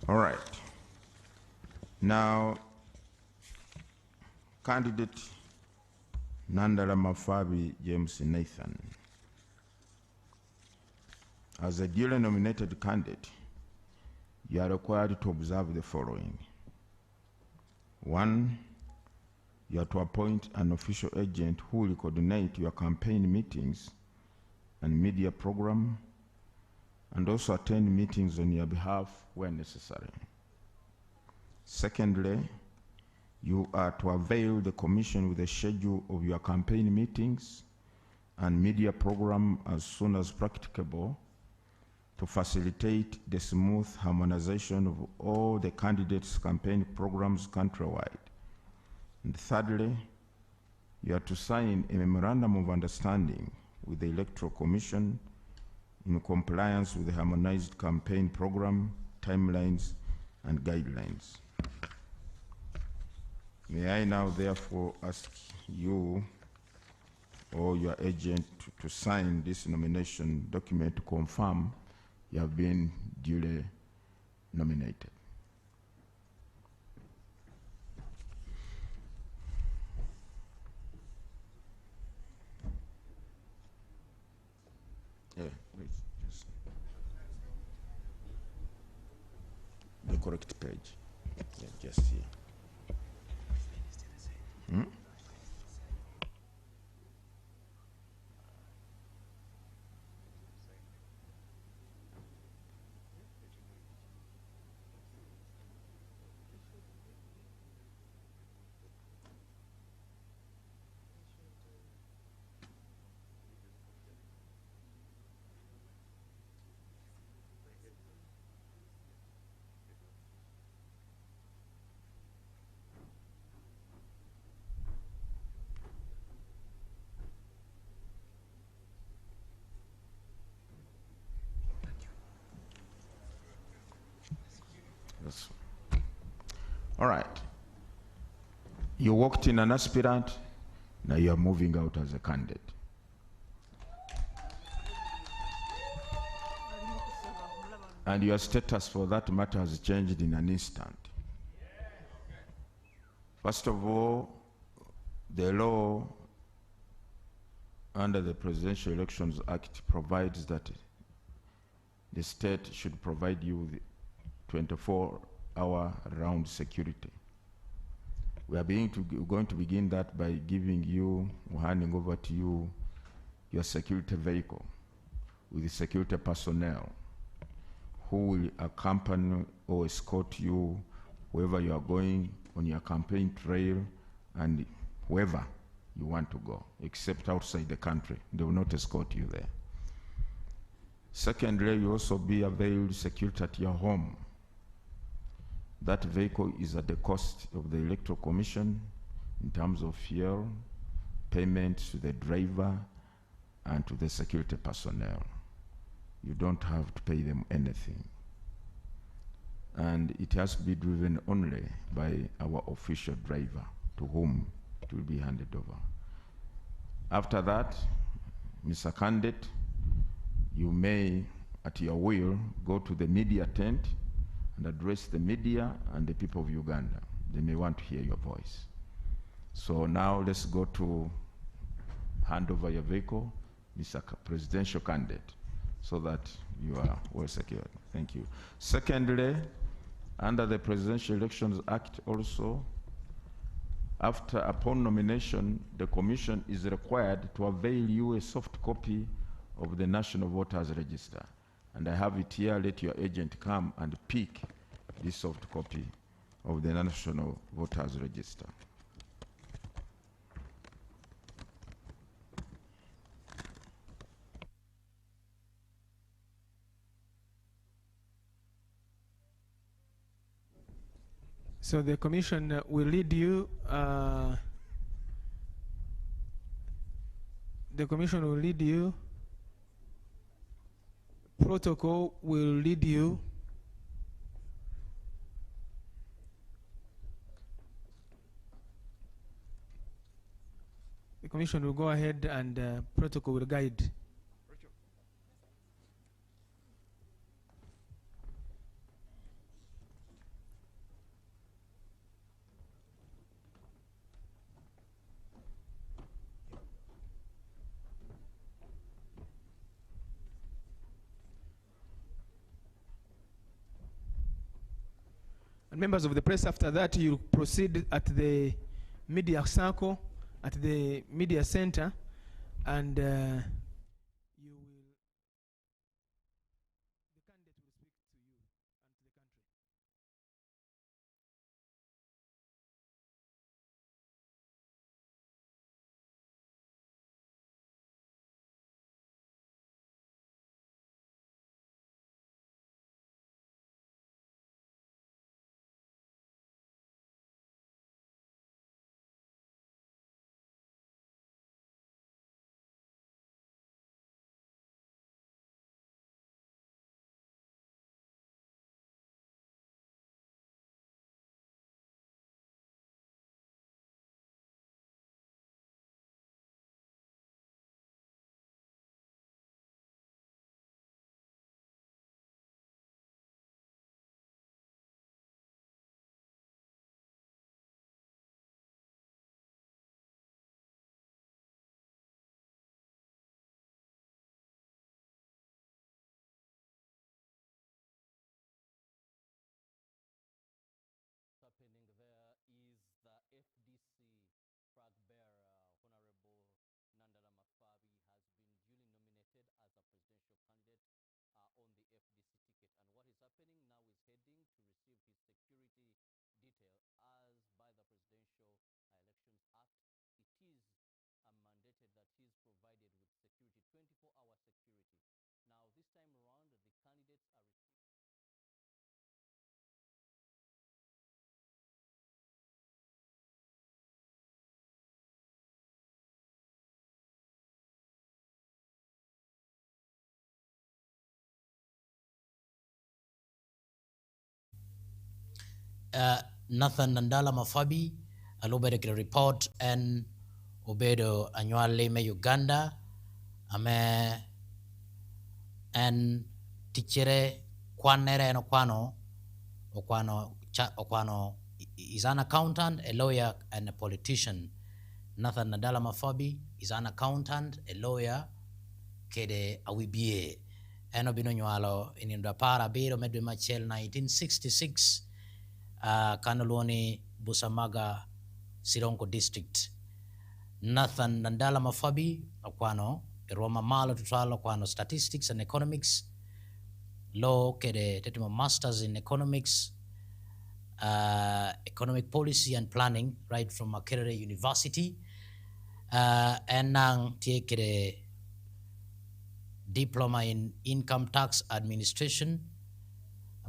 All right. Now, candidate Nandala Mafabi James Nathan. As a duly nominated candidate, you are required to observe the following. 1, you are to appoint an official agent who will coordinate your campaign meetings and media program, and also attend meetings on your behalf where necessary. Secondly, you are to avail the Commission with a schedule of your campaign meetings and media program as soon as practicable to facilitate the smooth harmonization of all the candidates' campaign programs countrywide. And thirdly, you are to sign a memorandum of understanding with the Electoral Commission in compliance with the harmonized campaign program, timelines, and guidelines. May I now therefore ask you or your agent to sign this nomination document to confirm you have been duly nominated. Yeah, please, just the correct page. Yeah, just here. Yes. All right. You walked in an aspirant, now you are moving out as a candidate. And your status for that matter has changed in an instant. First of all, the law under the Presidential Elections Act provides that the state should provide you with 24-hour round security. We are going to begin that by giving you, or handing over to you, your security vehicle with the security personnel who will accompany or escort you wherever you are going on your campaign trail and wherever you want to go, except outside the country. They will not escort you there. Secondly, you also be availed security at your home. That vehicle is at the cost of the Electoral Commission in terms of fuel, payment to the driver, and to the security personnel. You don't have to pay them anything. And it has to be driven only by our official driver, to whom it will be handed over. After that, Mr. Candidate, you may, at your will, go to the media tent and address the media and the people of Uganda. They may want to hear your voice. So now let's go to hand over your vehicle, Mr. Presidential Candidate, so that you are well secured. Thank you. Secondly, under the Presidential Elections Act also, upon nomination, the Commission is required to avail you a soft copy of the National Voters Register. And I have it here. Let your agent come and pick this soft copy of the National Voters Register. So the Commission will lead you. The Commission will lead you. Protocol will lead you. The Commission will go ahead and protocol will guide. members of the press. After that, you proceed at the media circle, at the media center, and you will, the candidate will speak to you and to the country. Happening there is the FDC flag bearer, Honorable Nandala Mafabi, has been duly nominated as a presidential candidate on the FDC ticket. And what is happening now is heading to receive his security detail as by the Presidential Elections Act. It is mandated that he is provided with security, 24-hour security. Now, this time around, the candidates are receiving Nathan Nandala Mafabi, alubere report and obedo annual leme Uganda, ame and tichere kwanere no okwano is an accountant, a lawyer, and a politician. Nathan Nandala Mafabi is an accountant, a lawyer, kede awibie. Eno bino nyualo inindra para biro medwe machel 1966 Kanoloni Busamaga Sironko district. Nathan Nandala Mafabi okwano Roma malo tutwalo okwano statistics and economics, law kede tetimo masters in economics, economic policy and planning right from Makerere University, and nang tie diploma in income tax administration.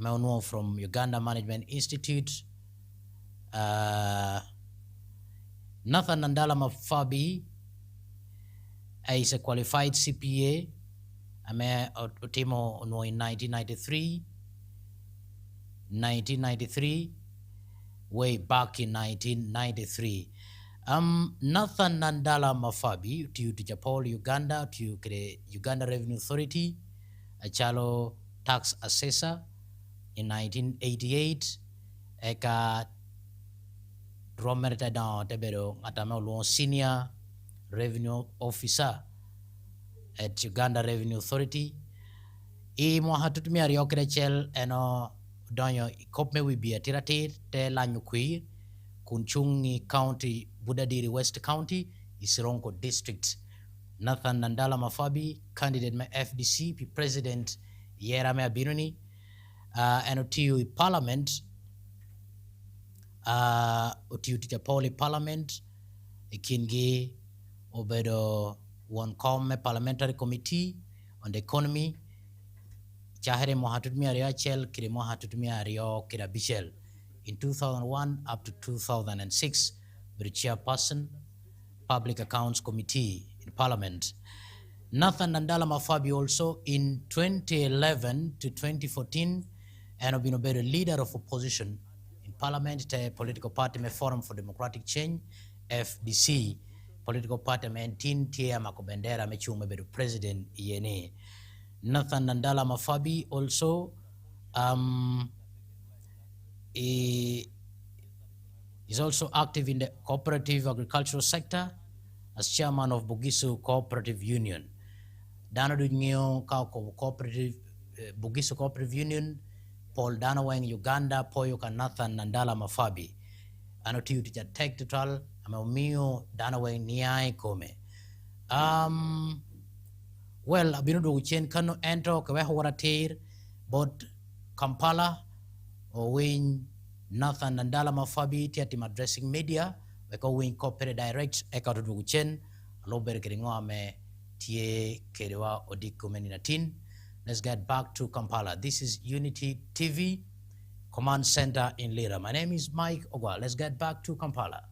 I'm from Uganda Management Institute. Nathan Nandala Mafabi is a qualified CPA. I'm a Otimo in 1993, way back in 1993. Nathan Nandala Mafabi to Japol, Uganda, to Uganda Revenue Authority, a chalo tax assessor in 1988. Eka Romerta down Tebero Atamelo senior revenue officer at Uganda Revenue Authority. I mo hatutumia riokrechel eno donyo kopme wibi atirate te lanyukui Kunchungi County, Budadiri West County, Isironko District. Nathan Nandala Mafabi, candidate my FDC, President Yerame Abiruni, and Otiu Parliament, Otiu Tijapoli Parliament, Ikingi Obedo one come parliamentary committee on the economy, Chahere Mohatudmia Riachel, Kiri Mohatudmia Rio Kirabishel. In 2001 up to 2006, the chairperson, Public Accounts Committee in Parliament. Nathan Nandala Mafabi also in 2011 to 2014, and have been a leader of opposition in Parliament, political party Forum for Democratic Change, FDC, political party maintain Tia Makobendera Mechuma President Yene. Nathan Nandala Mafabi also is also active in the cooperative agricultural sector as chairman of Bugisu Cooperative Union. Danadu Nyo Cooperative Bugisu Cooperative Union Paul Danaweng Uganda Poyo Kanathan Nandala Mafabi ano tiyu tija tek total ameumiyo Danaweng niai kome well abinu do chen kano ento kawe waratir but Kampala o win Nathan Nandala Mafabi tiatim addressing media weko win corporate direct eka do chen lober keringo ame tie kerewa odikumeninatin. Let's get back to Kampala. This is Unity TV Command Center in Lira. My name is Mike Ogwa. Let's get back to Kampala.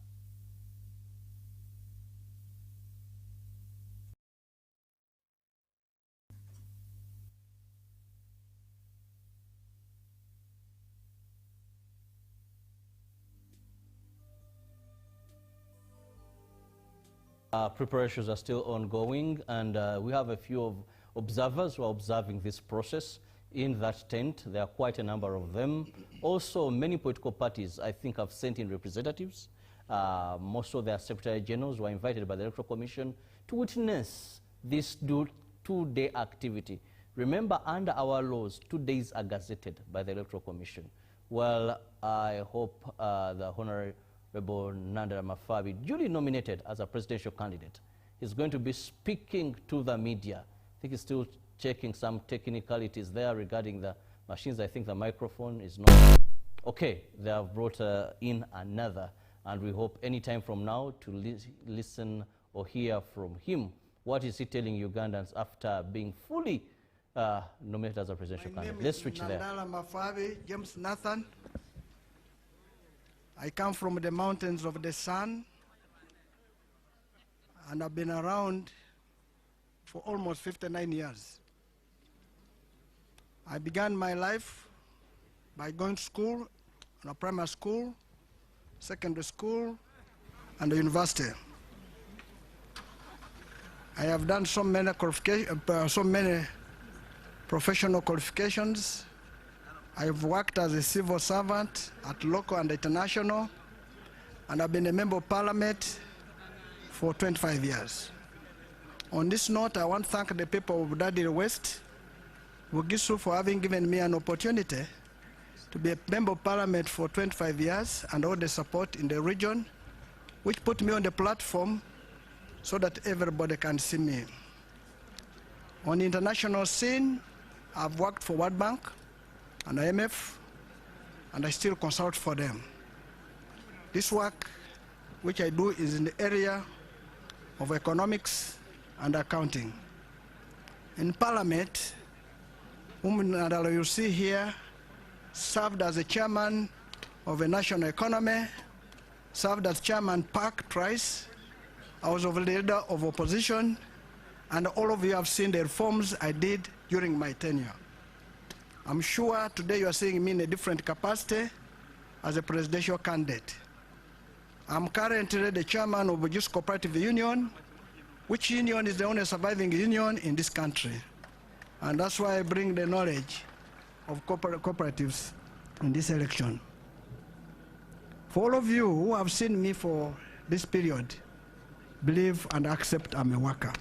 Preparations are still ongoing, and we have a few observers who are observing this process in that tent. There are quite a number of them. Also, many political parties, I think, have sent in representatives. Most of their secretary generals were invited by the Electoral Commission to witness this two-day activity. Remember, under our laws, 2 days are gazetted by the Electoral Commission. Well, I hope the Honorable Nandala Mafabi, duly nominated as a presidential candidate, is going to be speaking to the media. I think he's still checking some technicalities there regarding the machines. I think the microphone is not okay. They have brought in another, and we hope any time from now to listen or hear from him. What is he telling Ugandans after being fully nominated as a presidential candidate? Let's switch there. Nandala Mafabi, James Nathan. I come from the mountains of the sun, and I've been around for almost 59 years. I began my life by going to school, a primary school, secondary school, and the university. I have done so many professional qualifications. I have worked as a civil servant at local and international, and I've been a member of parliament for 25 years. On this note, I want to thank the people of Daddy West, Wugisu, for having given me an opportunity to be a member of parliament for 25 years and all the support in the region, which put me on the platform so that everybody can see me. On the international scene, I've worked for World Bank and IMF, and I still consult for them. This work, which I do, is in the area of economics and accounting. In Parliament, whom you see here, served as a chairman of a national economy, served as chairman Park twice. I was a leader of opposition, and all of you have seen the reforms I did during my tenure. I'm sure today you are seeing me in a different capacity as a presidential candidate. I'm currently the chairman of the Just Cooperative Union, which union is the only surviving union in this country. And that's why I bring the knowledge of cooperatives in this election. For all of you who have seen me for this period, believe and accept I'm a worker.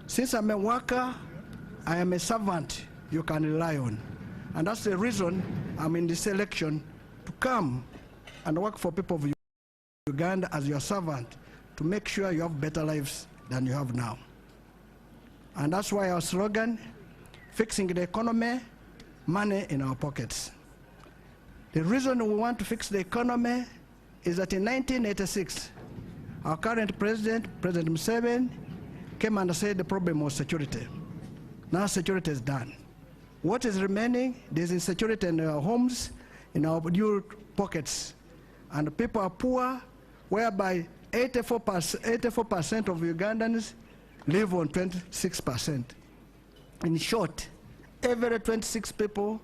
Since I'm a worker, I am a servant you can rely on. And that's the reason I'm in this election, to come and work for people of Uganda as your servant, to make sure you have better lives than you have now. And that's why our slogan, fixing the economy, money in our pockets. The reason we want to fix the economy is that in 1986, our current president, President Museveni, came and said the problem was security. Now security is done. What is remaining? There's insecurity in our homes, in our pockets. And people are poor, whereby 84% of Ugandans live on 26%. In short, every 26 people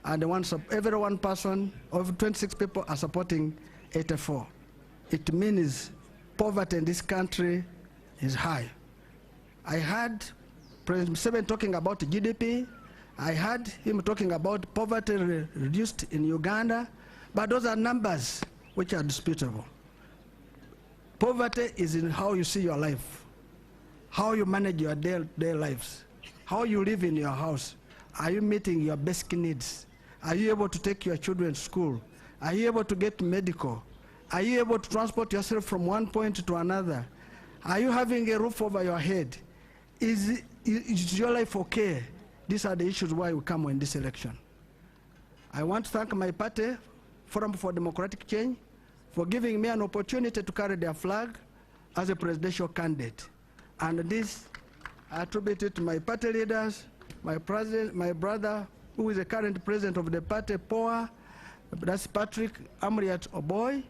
and every one person of 26 people are supporting 84. It means poverty in this country is high. I heard President Museveni talking about GDP. I heard him talking about poverty reduced in Uganda, but those are numbers which are disputable. Poverty is in how you see your life, how you manage your daily lives, how you live in your house. Are you meeting your basic needs? Are you able to take your children to school? Are you able to get medical? Are you able to transport yourself from one point to another? Are you having a roof over your head? Is your life okay? These are the issues why we come in this election. I want to thank my party, Forum for Democratic Change, for giving me an opportunity to carry their flag as a presidential candidate. And this, I attribute it to my party leaders, my president, my brother, who is the current president of the party, POA, that's Patrick Amriat Oboy,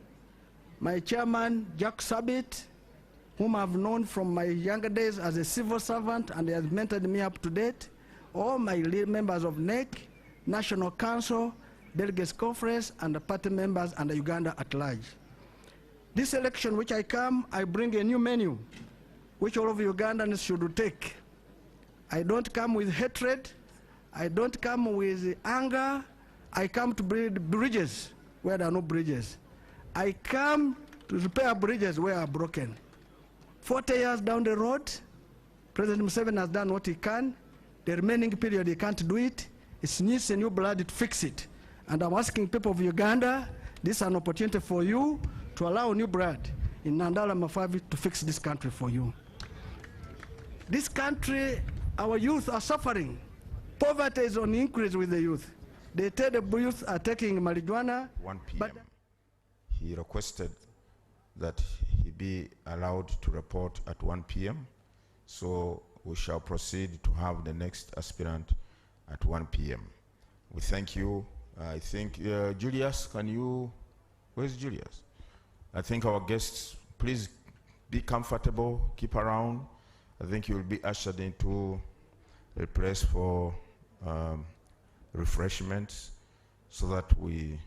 my chairman, Jack Sabbit, whom I've known from my younger days as a civil servant, and he has mentored me up to date, all my members of NEC, National Council, Delegates Conference, and the party members and the Uganda at large. This election which I come, I bring a new menu, which all of Ugandans should take. I don't come with hatred, I don't come with anger, I come to build bridges where there are no bridges. I come to repair bridges where are broken. 40 years down the road, President Museveni has done what he can. The remaining period he can't do it. It needs a new blood to fix it. And I'm asking people of Uganda, this is an opportunity for you to allow new blood in Nandala Mafabi to fix this country for you. This country, our youth are suffering. Poverty is on increase with the youth. They tell the youth are taking marijuana. 1 p.m. He requested that he be allowed to report at 1 p.m. So we shall proceed to have the next aspirant at 1 p.m. We thank you. I think, Julius, can you, where's Julius? I think our guests, please be comfortable, keep around. I think you'll be ushered into a place for refreshments, so that we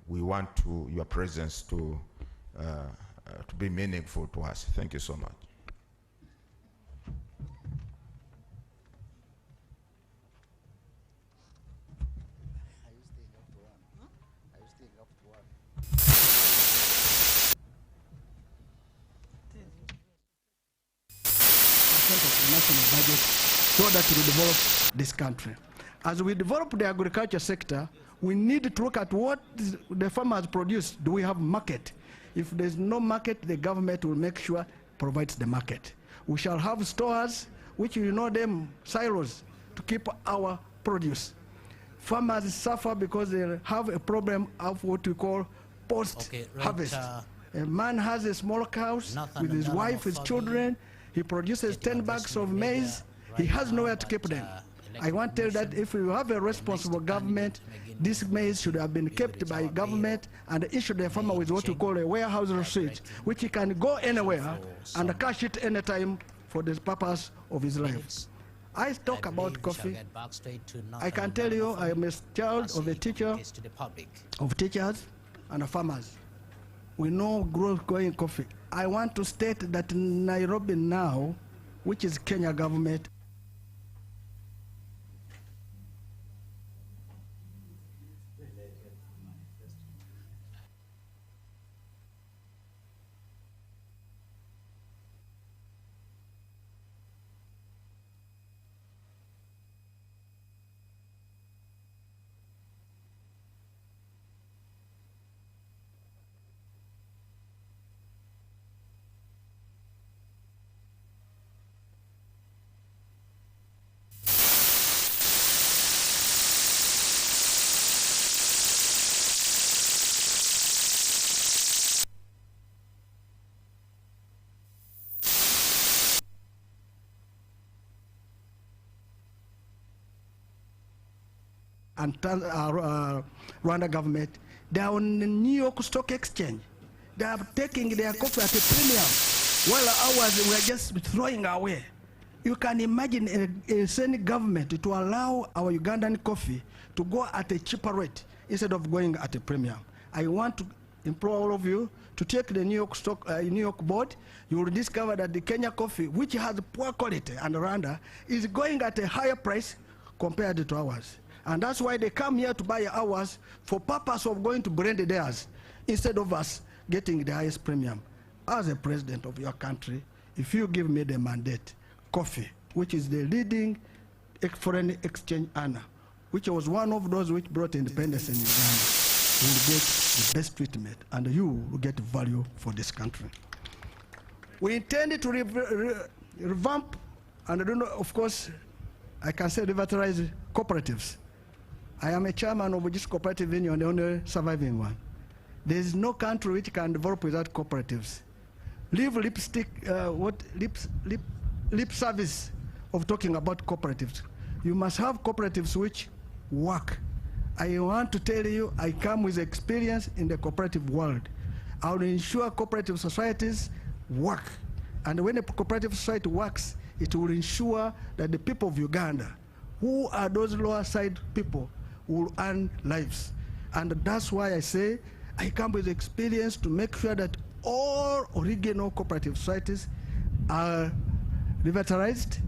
want your presence to be meaningful to us. Thank you so much. Of the national budget so that we develop this country. As we develop the agriculture sector, we need to look at what the farmers produce. Do we have market? If there's no market, the government will make sure provides the market. We shall have stores, which you know them, silos, to keep our produce. Farmers suffer because they have a problem of what we call post-harvest. A man has a small house with his wife, his children. He produces 10 bags of maize. He has nowhere to keep them. I want to tell that if we have a responsible government, this maize should have been kept by government and issue the farmer with what we call a warehouse receipt, which he can go anywhere and cash it anytime for the purpose of his life. I talk about coffee. I can tell you I am a child of a teacher, of teachers and farmers. We know growing coffee. I want to state that Nairobi now, which is Kenya government, and Rwanda government, they are on the New York Stock Exchange. They are taking their coffee at a premium, while ours we are just throwing away. You can imagine a Senate government to allow our Ugandan coffee to go at a cheaper rate instead of going at a premium. I want to implore all of you to take the New York board. You will discover that the Kenya coffee, which has poor quality, and Rwanda is going at a higher price compared to ours. And that's why they come here to buy ours for purpose of going to blend theirs instead of us getting the highest premium. As a president of your country, if you give me the mandate, coffee, which is the leading foreign exchange earner, which was one of those which brought independence in Uganda, will get the best treatment, and you will get value for this country. We intend to revamp, and I don't know, of course, I can say revitalize cooperatives. I am a chairman of this cooperative union, the only surviving one. There is no country which can develop without cooperatives. Leave lip service of talking about cooperatives. You must have cooperatives which work. I want to tell you, I come with experience in the cooperative world. I will ensure cooperative societies work. And when a cooperative society works, it will ensure that the people of Uganda, who are those lower side people, will earn lives. And that's why I say, I come with experience to make sure that all original cooperative societies are revitalized,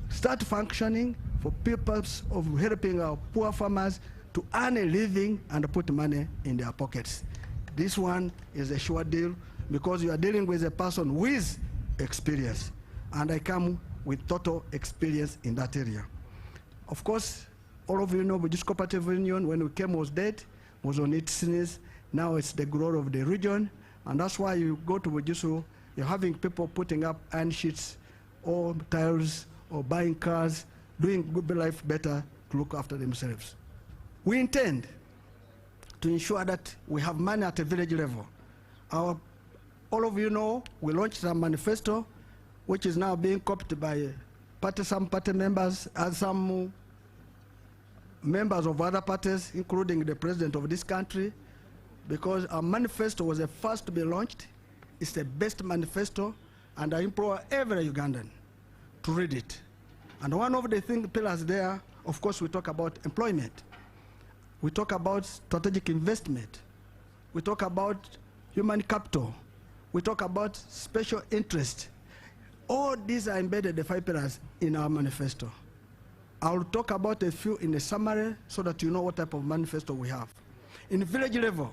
start functioning for purpose of helping our poor farmers to earn a living and put money in their pockets. This one is a sure deal because you are dealing with a person with experience, and I come with total experience in that area. Of course, all of you know this cooperative union, when we came, was dead, was on its knees. Now it's the glory of the region, and that's why you go to Bujusu, you're having people putting up iron sheets or tiles or buying cars, doing good life better to look after themselves. We intend to ensure that we have money at a village level. All of you know, we launched a manifesto, which is now being copied by some party members and some members of other parties, including the president of this country, because our manifesto was the first to be launched. It's the best manifesto, and I implore every Ugandan to read it. And one of the pillars there, of course, we talk about employment. We talk about strategic investment. We talk about human capital. We talk about special interest. All these are embedded, the 5 pillars, in our manifesto. I'll talk about a few in the summary so that you know what type of manifesto we have. In village level,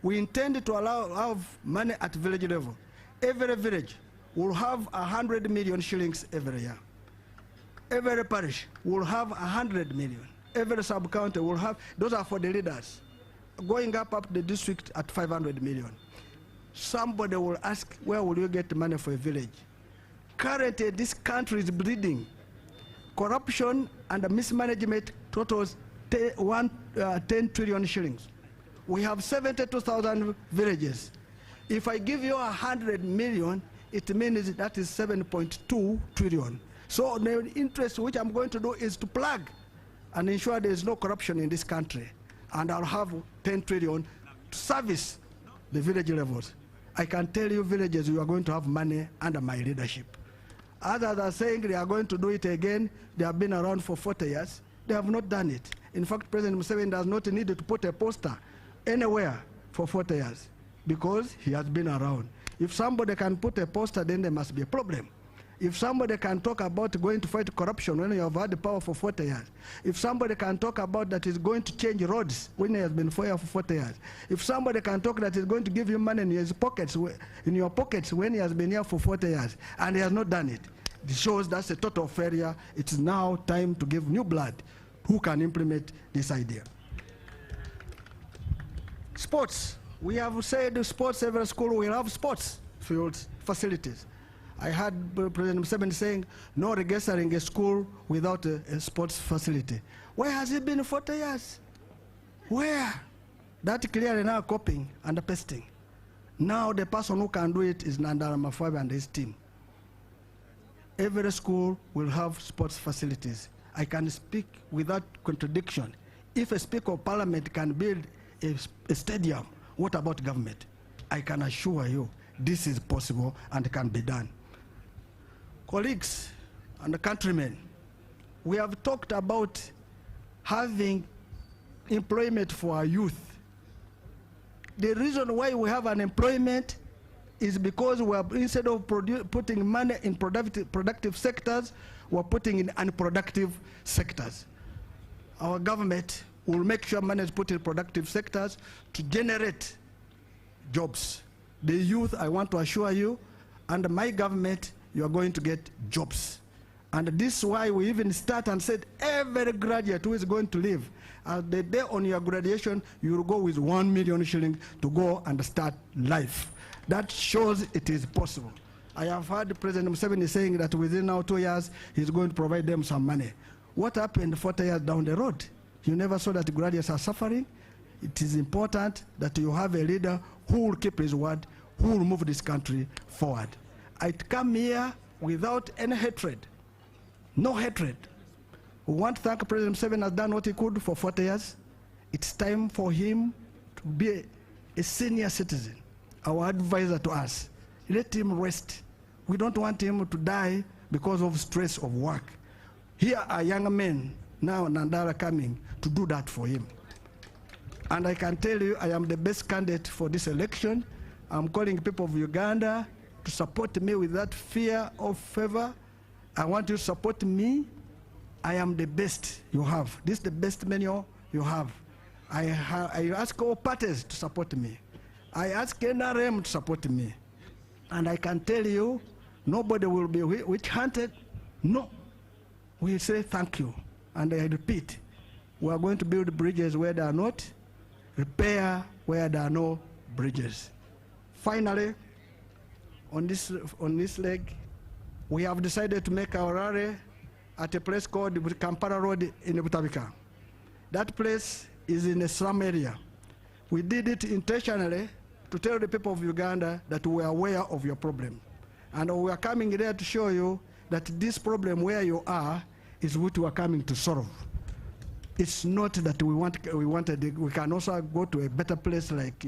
we intend to have money at village level. Every village will have 100 million shillings every year. Every parish will have 100 million. Every sub-county will have, those are for the leaders. Going up the district at 500 million. Somebody will ask, where will you get money for a village? Currently, this country is bleeding. Corruption and mismanagement totals 10 trillion shillings. We have 72,000 villages. If I give you 100 million, it means that is 7.2 trillion. So the interest which I'm going to do is to plug and ensure there is no corruption in this country. And I'll have 10 trillion to service the village levels. I can tell you villages, you are going to have money under my leadership. Others are saying they are going to do it again. They have been around for 40 years. They have not done it. In fact, President Museveni does not need to put a poster anywhere for 40 years because he has been around. If somebody can put a poster, then there must be a problem. If somebody can talk about going to fight corruption when you have had the power for 40 years, if somebody can talk about that he's going to change roads when he has been for 40 years, if somebody can talk that he's going to give you money in his pockets, in your pockets when he has been here for 40 years and he has not done it, it shows that's a total failure. It's now time to give new blood who can implement this idea. Sports. We have said sports, every school will have sports fields, facilities. I heard President Museveni saying, no registering a school without a sports facility. Where has it been 40 years? Where? That clearly now copying and pasting. Now the person who can do it is Nandala Mafabi and his team. Every school will have sports facilities. I can speak without contradiction. If a Speaker of Parliament can build a stadium, what about government? I can assure you this is possible and can be done. Colleagues and countrymen, we have talked about having employment for our youth. The reason why we have unemployment is because we are, instead of putting money in productive sectors, we're putting in unproductive sectors. Our government will make sure money is put in productive sectors to generate jobs. The youth, I want to assure you, under my government, you are going to get jobs. And this is why we even start and said every graduate who is going to leave, the day on your graduation, you will go with 1 million shillings to go and start life. That shows it is possible. I have heard President Museveni saying that within now 2 years, he's going to provide them some money. What happened 40 years down the road? You never saw that graduates are suffering. It is important that you have a leader who will keep his word, who will move this country forward. I come here without any hatred. No hatred. We want to thank President Museveni has done what he could for 40 years. It's time for him to be a senior citizen, our advisor to us. Let him rest. We don't want him to die because of stress of work. Here are young men, now Nandala coming to do that for him. And I can tell you, I am the best candidate for this election. I'm calling people of Uganda to support me with that fear of favor. I want you to support me. I am the best you have. This is the best menu you have. I ask all parties to support me. I ask NRM to support me. And I can tell you, nobody will be witch-hunted. No. We say thank you. And I repeat, we are going to build bridges where there are not, repair where there are no bridges. Finally, on this leg, we have decided to make our rally at a place called Kampala Road in Butabika. That place is in a slum area. We did it intentionally to tell the people of Uganda that we are aware of your problem. And we are coming there to show you that this problem where you are is what we are coming to solve. It's not that we can also go to a better place like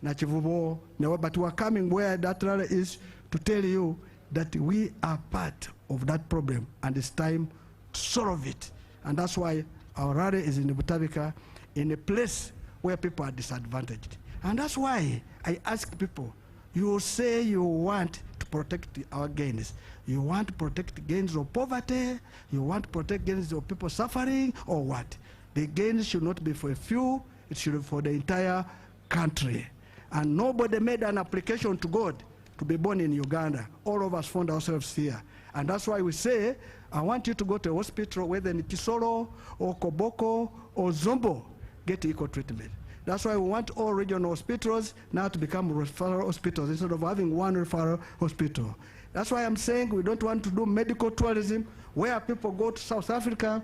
Nachivubo, but we are coming where that rally is to tell you that we are part of that problem and it's time to solve it. And that's why our rally is in Butabika, in a place where people are disadvantaged. And that's why I ask people, you say you want to protect our gains. You want to protect gains of poverty, you want to protect gains of people suffering, or what? The gains should not be for a few, it should be for the entire country. And nobody made an application to God to be born in Uganda. All of us found ourselves here. And that's why we say, I want you to go to a hospital, whether in Kisoro, or Koboko, or Zombo, get equal treatment. That's why we want all regional hospitals now to become referral hospitals instead of having one referral hospital. That's why I'm saying we don't want to do medical tourism where people go to South Africa,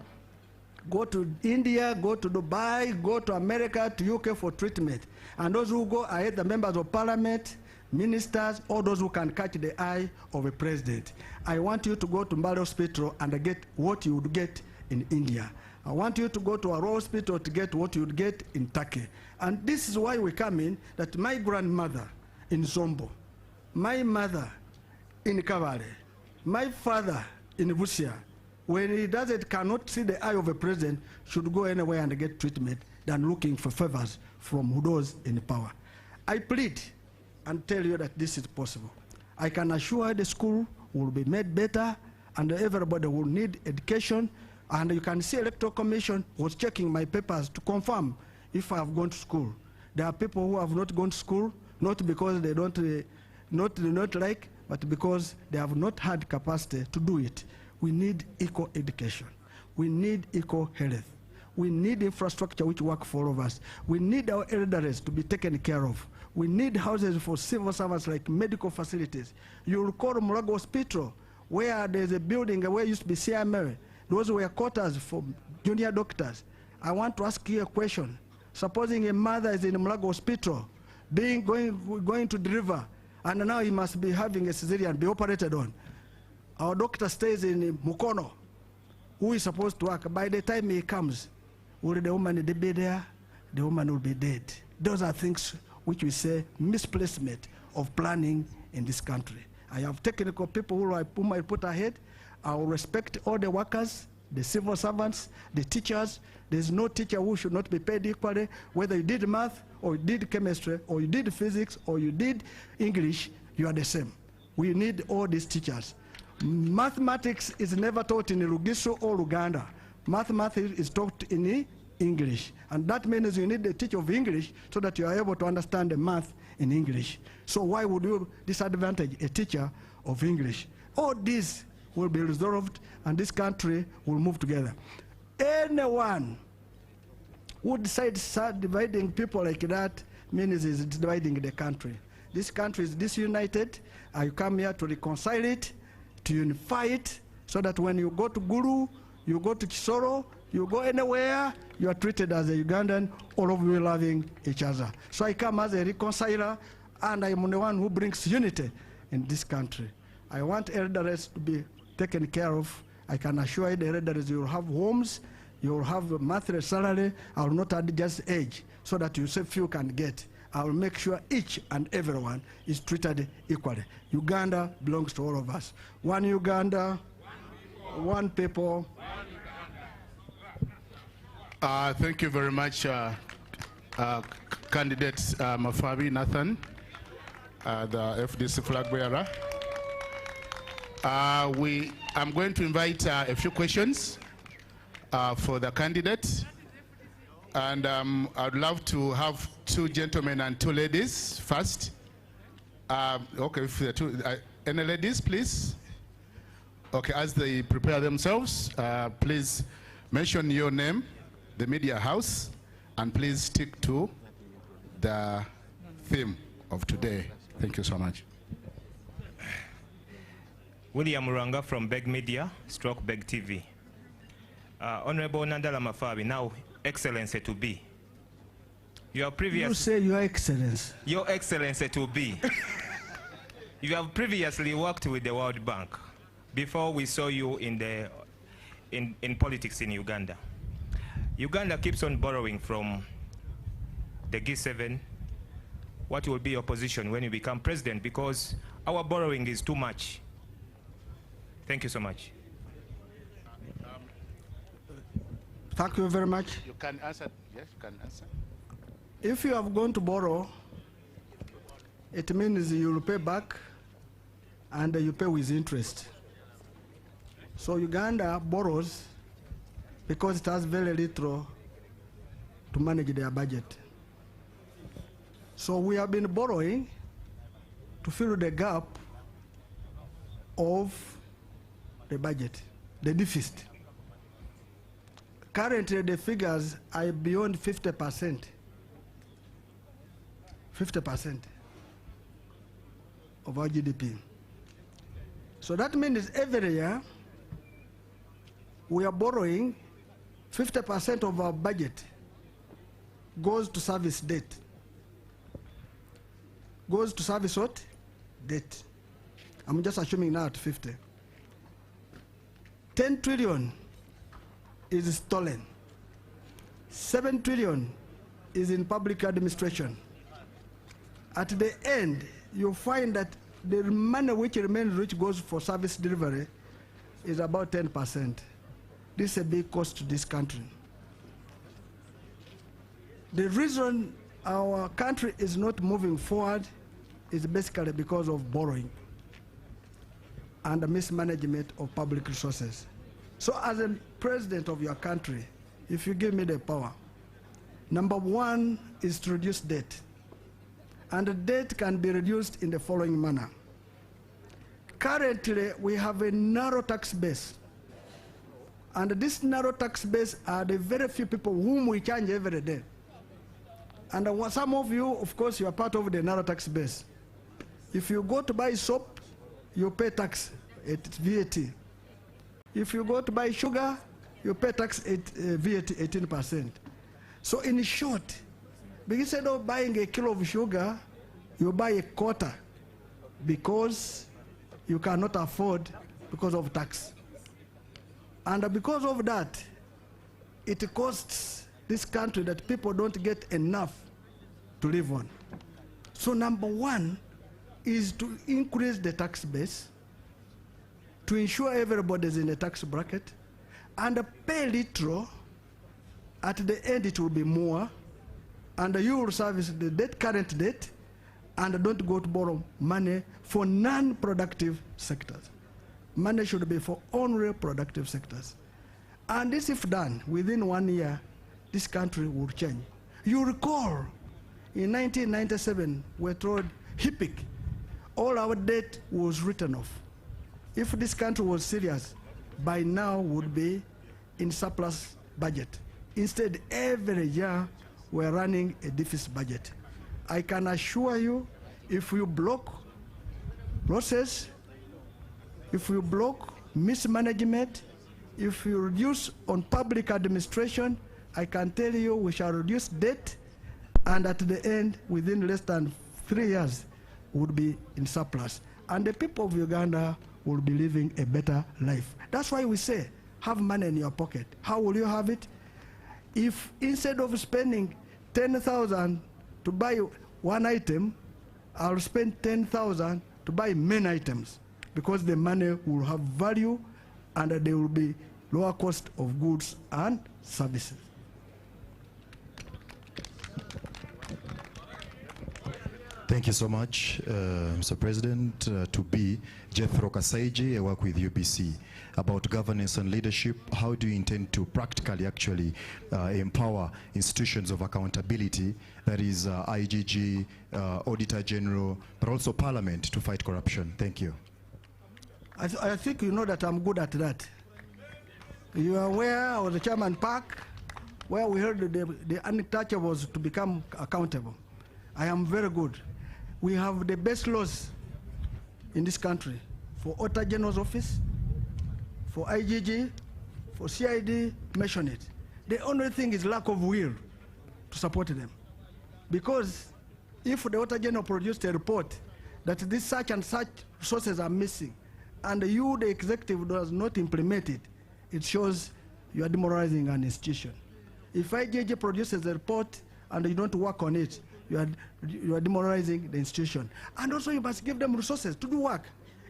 go to India, go to Dubai, go to America, to UK for treatment. And those who go are either members of parliament, ministers, or those who can catch the eye of a president. I want you to go to Mbale Hospital and get what you would get in India. I want you to go to a Royal Hospital to get what you would get in Turkey. And this is why we come in, that my grandmother in Zombo, my mother in Kavale, my father in Busia, when he cannot see the eye of a president, should go anywhere and get treatment than looking for favors from those in power. I plead and tell you that this is possible. I can assure the school will be made better and everybody will need education. And you can see Electoral Commission was checking my papers to confirm if I have gone to school. There are people who have not gone to school, not because they don't not like, but because they have not had capacity to do it. We need equal education. We need equal health. We need infrastructure which work for all of us. We need our elders to be taken care of. We need houses for civil servants like medical facilities. You recall Mulago Hospital, where there's a building where used to be CMA. Those were quarters for junior doctors. I want to ask you a question. Supposing a mother is in Mulago Hospital, going to deliver, and now he must be having a cesarean, be operated on. Our doctor stays in Mukono, who is supposed to work. By the time he comes, will the woman be there? The woman will be dead. Those are things which we say misplacement of planning in this country. I have technical people whom I put ahead. I will respect all the workers, the civil servants, the teachers. There's no teacher who should not be paid equally, whether you did math, or you did chemistry, or you did physics, or you did English, you are the same. We need all these teachers. Mathematics is never taught in Lugiso or Uganda. Mathematics is taught in English. And that means you need a teacher of English so that you are able to understand the math in English. So why would you disadvantage a teacher of English? All these will be resolved, and this country will move together. Anyone who decides dividing people like that means is dividing the country. This country is disunited. I come here to reconcile it, to unify it, so that when you go to Gulu, you go to Kisoro, you go anywhere, you are treated as a Ugandan, all of you loving each other. So I come as a reconciler, and I am the one who brings unity in this country. I want elders to be taken care of. I can assure you the elders, you will have homes, you will have a monthly salary. I will not add just age, so that you say few can get. I will make sure each and everyone is treated equally. Uganda belongs to all of us. One Uganda, one people. Thank you very much, candidate Mafabi Nathan, the FDC flag bearer. I'm going to invite a few questions for the candidate, and I'd love to have 2 gentlemen and 2 ladies first. Okay, if there are 2, any ladies, please? Okay, as they prepare themselves, please mention your name, the media house, and please stick to the theme of today. Thank you so much. William Muranga from Beg Media, stroke Beg TV. Honorable Nandala Mafabi, now Excellency to be. You say Your Excellency. Your Excellency to be. You have previously worked with the World Bank before we saw you in politics in Uganda. Uganda keeps on borrowing from the G7. What will be your position when you become president? Because our borrowing is too much. Thank you so much. Thank you very much. You can answer. Yes, you can answer. If you have gone to borrow, it means you will pay back, and you pay with interest. So Uganda borrows because it has very little to manage their budget. So we have been borrowing to fill the gap of the budget, the deficit. Currently, the figures are beyond 50%. 50% of our GDP. So that means every year we are borrowing 50% of our budget goes to service debt. Goes to service what? Debt. I'm just assuming now at 50. 10 trillion is stolen. 7 trillion is in public administration. At the end, you find that the money which remains, which goes for service delivery, is about 10%. This is a big cost to this country. The reason our country is not moving forward is basically because of borrowing and the mismanagement of public resources. So as a president of your country, if you give me the power, number 1 is to reduce debt. And the debt can be reduced in the following manner. Currently, we have a narrow tax base. And this narrow tax base are the very few people whom we charge every day. And some of you, of course, you are part of the narrow tax base. If you go to buy soap, you pay tax, it's VAT. If you go to buy sugar, you pay tax at VAT 18%. So in short, instead of buying a kilo of sugar, you buy a quarter because you cannot afford because of tax. And because of that, it costs this country that people don't get enough to live on. So number 1 is to increase the tax base, to ensure everybody is in the tax bracket, and pay little. At the end, it will be more, and you will service the debt, current debt, and don't go to borrow money for non-productive sectors. Money should be for only productive sectors. And this, if done, within 1 year, this country will change. You recall, in 1997, we told HIPIC, all our debt was written off. If this country was serious, by now would be in surplus budget. Instead, every year we're running a deficit budget. I can assure you, if you block losses, if you block mismanagement, if you reduce on public administration, I can tell you we shall reduce debt, and at the end, within less than 3 years, would be in surplus. And the people of Uganda will be living a better life. That's why we say, have money in your pocket. How will you have it? If instead of spending 10,000 to buy one item, I'll spend 10,000 to buy many items, because the money will have value and there will be lower cost of goods and services. Thank you so much, Mr. President. To be Jethro Kasaiji, I work with UBC. About governance and leadership, how do you intend to practically actually empower institutions of accountability, that is IGG, Auditor General, but also Parliament, to fight corruption? Thank you. I think you know that I'm good at that. You are aware of the Chairman Park, where we heard the untouchables to become accountable. I am very good. We have the best laws in this country for Auditor General's office, for IGG, for CID, mention it. The only thing is lack of will to support them. Because if the Auditor General produced a report that this such and such resources are missing, and you, the executive, does not implement it, it shows you are demoralizing an institution. If IGG produces a report and you don't work on it, you are demoralizing the institution. And also you must give them resources to do work.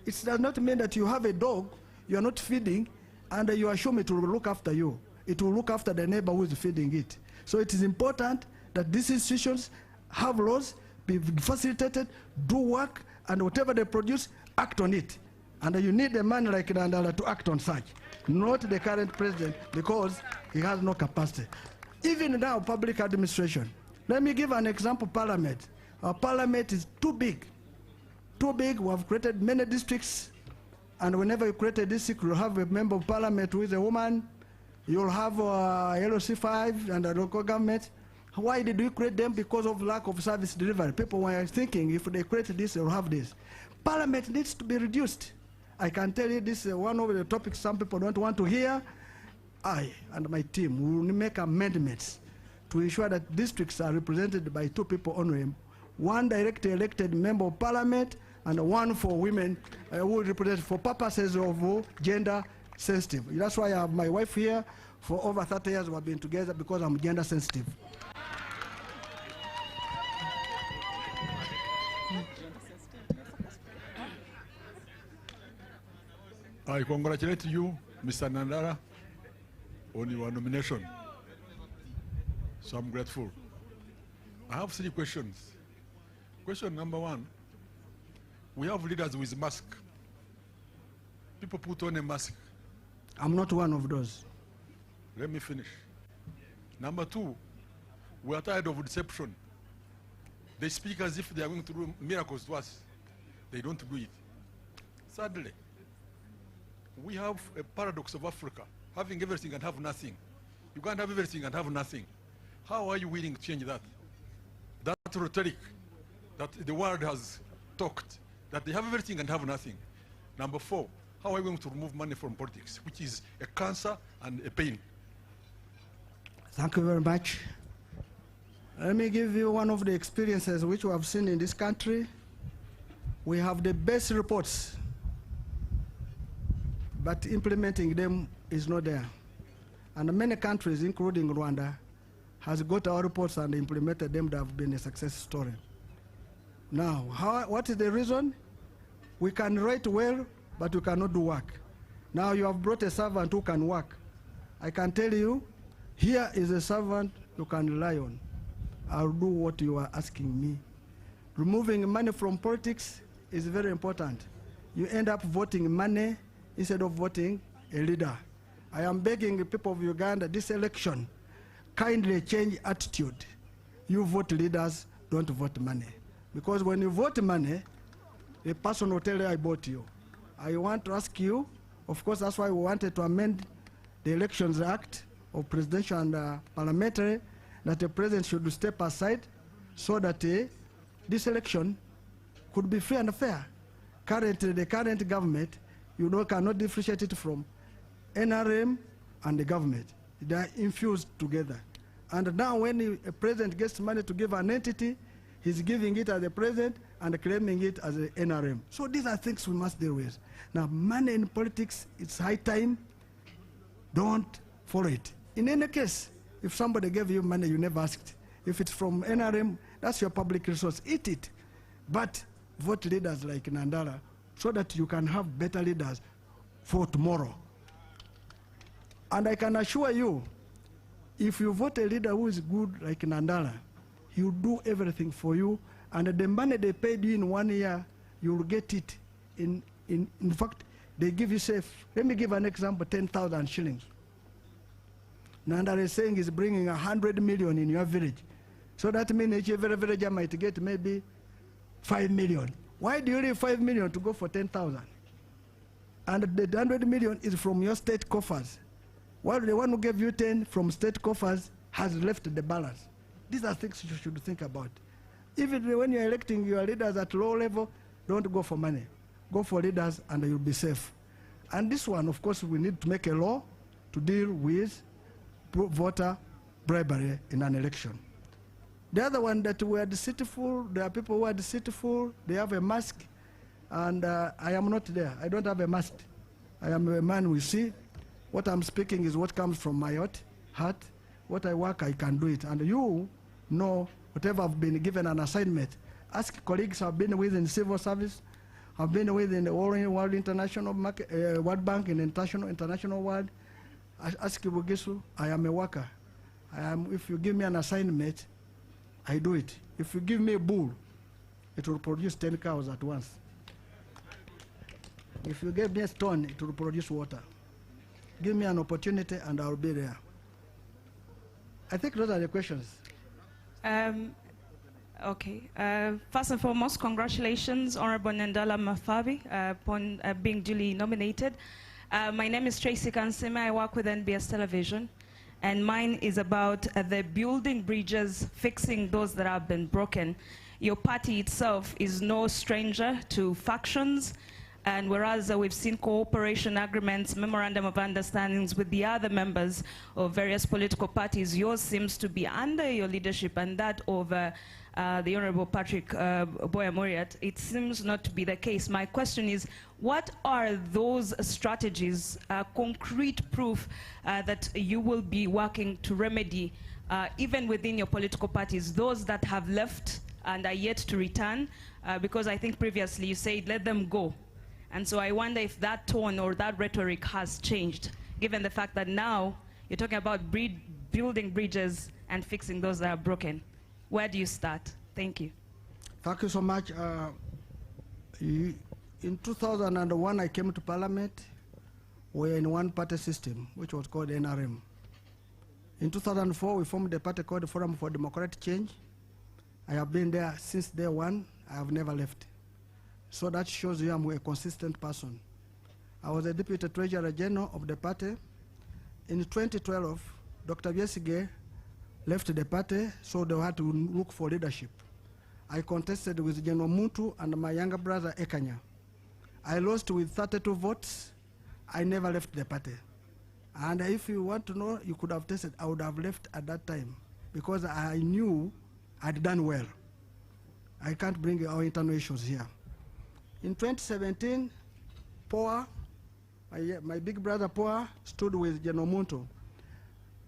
It does not mean that you have a dog, you are not feeding, and you assume it will look after you. It will look after the neighbor who is feeding it. So it is important that these institutions have laws, be facilitated, do work, and whatever they produce, act on it. And you need a man like Nandala to act on such, not the current president, because he has no capacity. Even now, public administration. Let me give an example, Parliament. Our Parliament is too big. Too big. We have created many districts, and whenever you create a district, you'll have a member of Parliament who is a woman. You'll have LOC5 and the local government. Why did we create them? Because of lack of service delivery. People were thinking if they create this, they'll have this. Parliament needs to be reduced. I can tell you this is one of the topics some people don't want to hear. I and my team will make amendments to ensure that districts are represented by 2 people only, 1 directly elected member of Parliament and 1 for women who represent for purposes of gender sensitive. That's why I have my wife here. For over 30 years we have been together because I'm gender sensitive. I congratulate you, Mr. Nandala, on your nomination. So I'm grateful. I have 3 questions. Question number 1, we have leaders with mask. People put on a mask. I'm not one of those. Let me finish. Number 2, we are tired of deception. They speak as if they are going to do miracles to us. They don't do it. Sadly, we have a paradox of Africa, having everything and have nothing. You can't have everything and have nothing. How are you willing to change that? That rhetoric that the world has talked, that they have everything and have nothing. Number 4, how are we going to remove money from politics, which is a cancer and a pain? Thank you very much. Let me give you one of the experiences which we have seen in this country. We have the best reports, but implementing them is not there. And many countries, including Rwanda, has got our reports and implemented them that have been a success story. Now, what is the reason? We can write well, but we cannot do work. Now you have brought a servant who can work. I can tell you, here is a servant you can rely on. I'll do what you are asking me. Removing money from politics is very important. You end up voting money instead of voting a leader. I am begging the people of Uganda, this election, kindly change attitude. You vote leaders, don't vote money. Because when you vote money, the person will tell you, I bought you. I want to ask you, of course, that's why we wanted to amend the Elections Act of Presidential and Parliamentary, that the President should step aside so that this election could be free and fair. Currently, the current government, cannot differentiate it from NRM and the government. They are infused together. And now when a president gets money to give an entity, he's giving it as a president and claiming it as an NRM. So these are things we must deal with. Now, money in politics, it's high time. Don't follow it. In any case, if somebody gave you money you never asked, if it's from NRM, that's your public resource, eat it. But vote leaders like Nandala so that you can have better leaders for tomorrow. And I can assure you, if you vote a leader who is good like Nandala, he will do everything for you, and the money they paid you in 1 year, you will get it. In fact, they give you safe. Let me give an example, 10,000 shillings. Nandala is saying he's bringing 100 million in your village. So that means every villager might get maybe 5 million. Why do you leave 5 million to go for 10,000? And the 100 million is from your state coffers. While the one who gave you 10 from state coffers has left the balance. These are things you should think about. Even when you're electing your leaders at low level, don't go for money. Go for leaders and you'll be safe. And this one, of course, we need to make a law to deal with voter bribery in an election. The other one that we are deceitful, there are people who are deceitful, they have a mask, and I am not there. I don't have a mask. I am a man we see. What I'm speaking is what comes from my heart. What I work, I can do it. And you know, whatever I've been given an assignment. Ask colleagues I've been with in civil service, I've been with in the World International Market, World Bank in international world. Ask Bugisu, I am a worker. If you give me an assignment, I do it. If you give me a bull, it will produce 10 cows at once. If you give me a stone, it will produce water. Give me an opportunity and I'll be there. I think those are the questions. Okay. First and foremost, congratulations, Honorable Nandala Mafabi, upon being duly nominated. My name is Tracy Kansime. I work with NBS Television, and mine is about the building bridges, fixing those that have been broken. Your party itself is no stranger to factions, and whereas we've seen cooperation agreements, memorandum of understandings with the other members of various political parties, yours seems to be under your leadership and that of the Honorable Patrick Boya-Muriat. It seems not to be the case. My question is, what are those strategies, concrete proof that you will be working to remedy, even within your political parties, those that have left and are yet to return? Because I think previously you said, let them go. And so I wonder if that tone or that rhetoric has changed, given the fact that now you're talking about building bridges and fixing those that are broken. Where do you start? Thank you. Thank you so much. In 2001, I came to Parliament. We were in one-party system, which was called NRM. In 2004, we formed a party called the Forum for Democratic Change. I have been there since day one. I have never left. So that shows you I'm a consistent person. I was a Deputy Treasurer General of the party. In 2012, Dr. Besigye left the party, so they had to look for leadership. I contested with General Muntu and my younger brother Ekanya. I lost with 32 votes. I never left the party. And if you want to know, you could have tested, I would have left at that time because I knew I'd done well. I can't bring our internal issues here. In 2017, Poa, my big brother Poa, stood with General Muntu.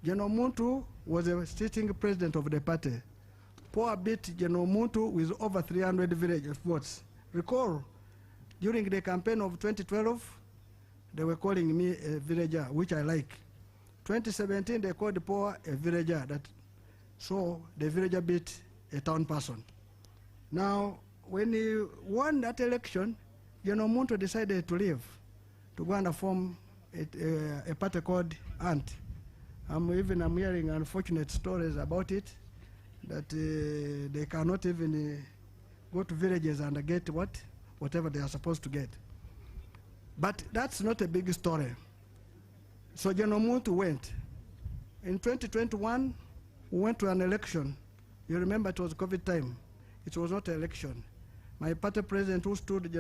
General Muntu was a sitting president of the party. Poa beat General Muntu with over 300 village votes. Recall, during the campaign of 2012, they were calling me a villager, which I like. 2017, they called Poa a villager. So the villager beat a town person. Now, when he won that election, General Muntu decided to leave, to go and form a party called ANT. I'm hearing unfortunate stories about it, that they cannot even go to villages and get whatever they are supposed to get. But that's not a big story. So General Muntu went. In 2021, we went to an election. You remember it was COVID time. It was not an election. My party president, who stood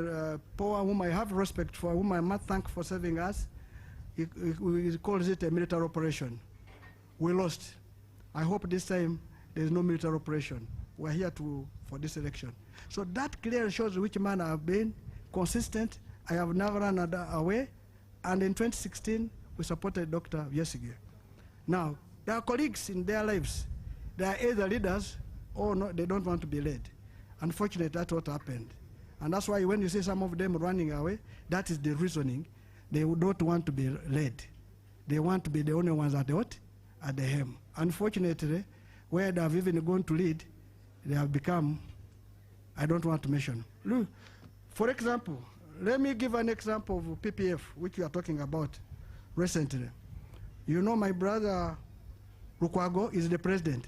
power, whom I have respect for, whom I must thank for saving us, he calls it a military operation. We lost. I hope this time there's no military operation. We're here for this election. So that clearly shows which man I have been consistent. I have never run away. And in 2016, we supported Dr. Yesige. Now, there are colleagues in their lives. They are either leaders or no, they don't want to be led. Unfortunately, that's what happened. And that's why when you see some of them running away, that is the reasoning. They don't want to be led. They want to be the only ones at the what? At the helm. Unfortunately, where they have even gone to lead, they have become, I don't want to mention. Look, for example, let me give an example of PPF, which you are talking about recently. You know my brother Lukwago is the president.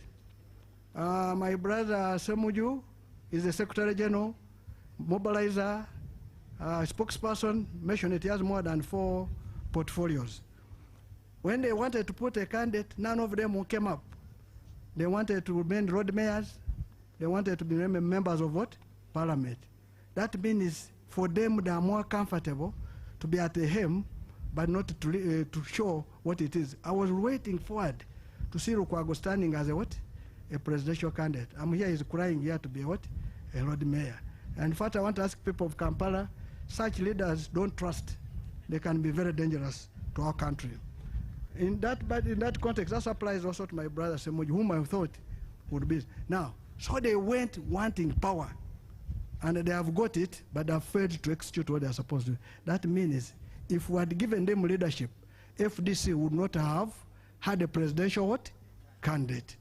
My brother Semuju is the Secretary General, mobilizer, spokesperson, mentioned it, he has more than 4 portfolios. When they wanted to put a candidate, none of them came up. They wanted to remain road mayors, they wanted to be members of what? Parliament. That means for them they are more comfortable to be at the helm, but not to show what it is. I was waiting forward to see Lukwago standing as a what? A presidential candidate. I'm here, he's crying here to be what? A road mayor. And in fact, I want to ask people of Kampala, such leaders don't trust. They can be very dangerous to our country. But in that context, that applies also to my brother Semuji, whom I thought would be. Now, so they went wanting power, and they have got it, but they have failed to execute what they are supposed to do. That means if we had given them leadership, FDC would not have had a presidential what? Candidate.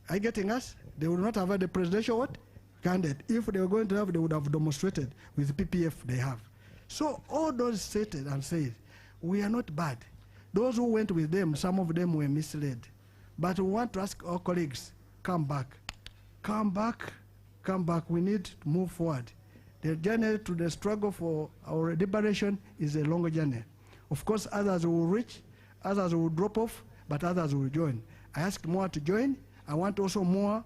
Are you getting us? They would not have had a presidential what? Candidate. If they were going to have, they would have demonstrated with PPF they have. So all those stated and said, we are not bad. Those who went with them, some of them were misled. But we want to ask our colleagues, come back. Come back, come back. We need to move forward. The journey to the struggle for our liberation is a longer journey. Of course, others will reach, others will drop off, but others will join. I ask more to join. I want also more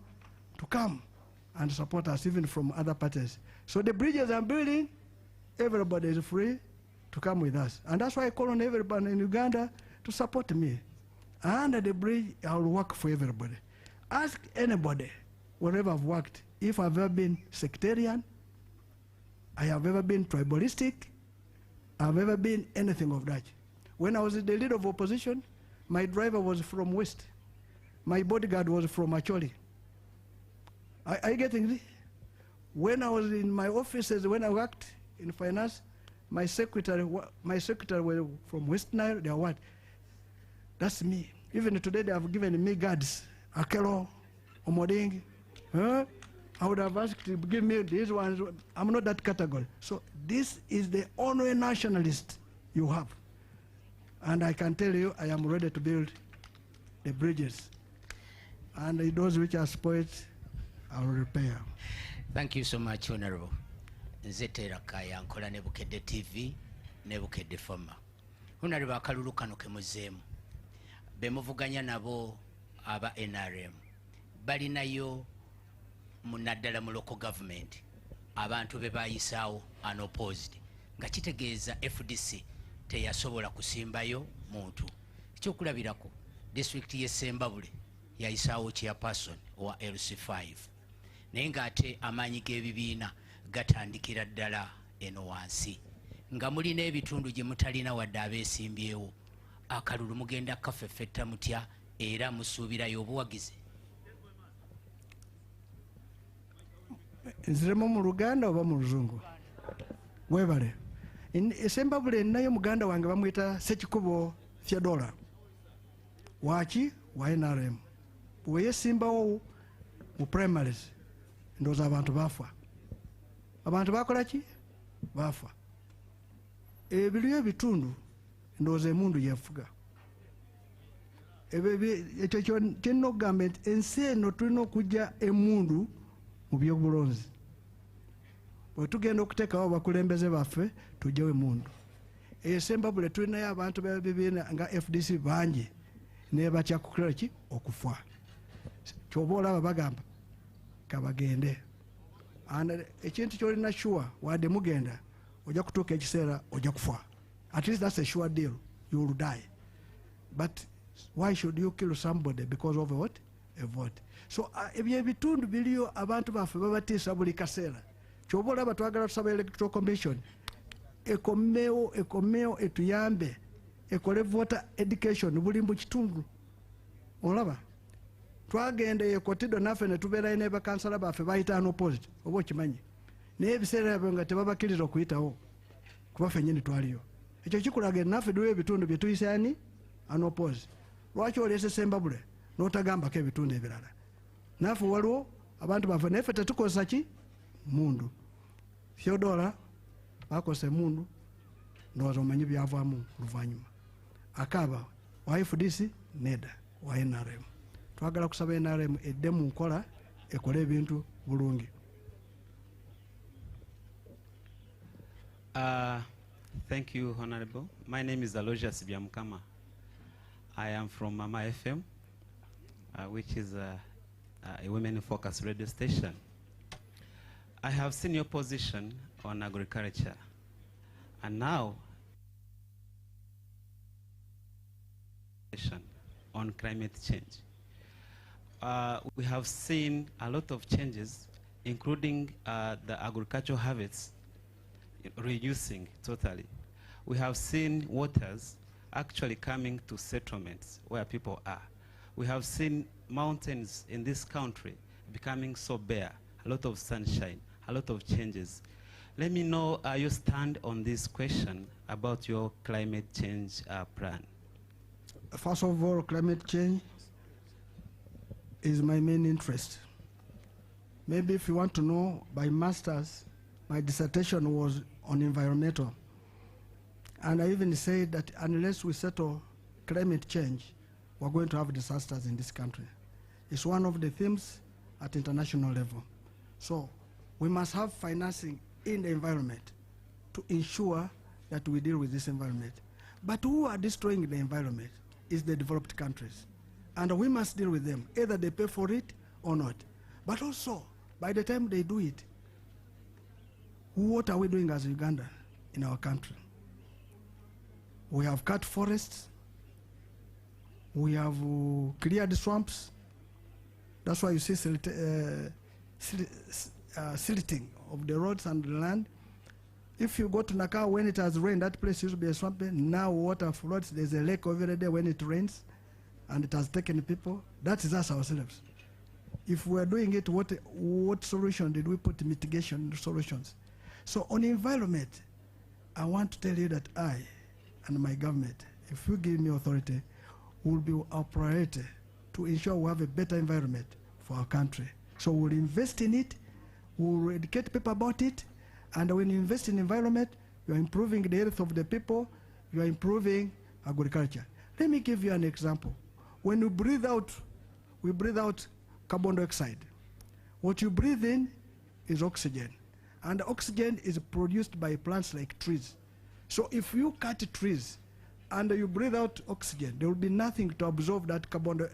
to come and support us, even from other parties. So the bridges I'm building, everybody is free to come with us. And that's why I call on everybody in Uganda to support me. Under the bridge, I will work for everybody. Ask anybody, wherever I've worked, if I've ever been sectarian, I have ever been tribalistic, I've ever been anything of that. When I was the leader of opposition, my driver was from West. My bodyguard was from Acholi. Are you getting this? When I was in my offices, when I worked in finance, my secretary were from West Nile, they are what? That's me. Even today they have given me guards, Akelo, Omoding. Huh? I would have asked to give me these ones. I'm not that category. So this is the only nationalist you have. And I can tell you, I am ready to build the bridges. And those which are spoiled, I will repair. Thank you so much, Honorable. Nzetera kaya nkola ne Bukedde TV ne Bukedde Fama. Honorable akalulu kano kemuzeemu. Bemuvuganya nabo aba NRM. Balinayo mu Nandala mu local government. Abantu be bayisaawo unopposed. Nga kitegeeza FDC teyasobola kusimbayo muntu. Ekyokulabirako district y'e Sembabule yayisaawo chairperson wa LC5. Naye ng'ate amaanyi g'ebibiina gatandikira ddala eno wansi. Nga mulina ebitundu gye mutalina wadde abeesimbyewo. Akalulu mugenda kafeffetta mutya era musuubirayo obuwagizi? Nziremu mu Luganda oba mu Luzungu? Webale. Sembabule nayo muganda wange bamwita Sekikubo Theodora. Waki wa NRM. Weyesimbawo mu primaries ndooza abantu bafa. Abantu bakola ki? Bafa. Ebiriyo ebitundu ndooza emundu yefuga. Ekyo kyonna okugamba nti ensi eno tulina okujja emundu mu byobulonzi. bwe tugenda okuteekawo abakulembeze baffe tujjewo emundu. Esembabule tulinayo abantu b'ebibiina nga FDC bangi ne batya kukola ki okufa. Ky'oba olaba bagamba kabagende. Ekintu ky'olina sure wadde mugenda ojja kutuuka ekiseera ojja kufa. At least that's a sure deal. You will die. But why should you kill somebody because of what? A vote. So ebyo ebitundu biliyo abantu baffe babatiisa buli kaseera. Ky'oba olaba twagala tusaba electoral commission ekomeo etuyambe ekole voter education buli mu kitundu. Olaba twagenda ekotido naffe ne tubeerayo ne bakansala baffe bayita opposite oba okimanyi naye ebiseera ebyo nga tebabakiriza okuyitawo kuba ffennyini twaliyo. Ekyo kikulaga naffe duwe ebitundu bye tuyise ani opposite. Lwaki oleese Sembabule n'otagambako ebitundu ebirala? Naffe waliwo abantu baffe naye ffe tetukozesa ki mundu. Theodora bakozesa emundu ndowooza omanyi byavaamu luvannyuma. Akaaba wa FDC neda wa NRM. Twagala kusaba NRM edde mu nkola ekole ebintu bulungi. Thank you, Honorable. My name is Aloysius Byamukama. I am from Mama FM, which is a women-focused radio station. I have seen your position on agriculture, and now on climate change. We have seen a lot of changes, including the agricultural habits reducing totally. We have seen waters actually coming to settlements where people are. We have seen mountains in this country becoming so bare, a lot of sunshine, a lot of changes. Let me know your stand on this question about your climate change plan. First of all, climate change is my main interest. Maybe if you want to know, my master's, my dissertation was on environmental. And I even said that unless we settle climate change, we're going to have disasters in this country. It's one of the themes at international level. So we must have financing in the environment to ensure that we deal with this environment. But who are destroying the environment is the developed countries. And we must deal with them. Either they pay for it or not. But also, by the time they do it, what are we doing as Uganda in our country? We have cut forests. We have cleared swamps. That's why you see silting of the roads and the land. If you go to Nakao when it has rained, that place used to be a swamp. Now water floods. There's a lake over there when it rains, and it has taken people. That is us ourselves. If we're doing it, what solution did we put mitigation solutions? So on environment, I want to tell you that I and my government, if you give me authority, will be our priority to ensure we have a better environment for our country. So we'll invest in it, we'll educate people about it, and when you invest in environment, you're improving the health of the people, you're improving agriculture. Let me give you an example. When we breathe out carbon dioxide. What you breathe in is oxygen, and oxygen is produced by plants like trees. So if you cut trees and you breathe out oxygen, there will be nothing to absorb that carbon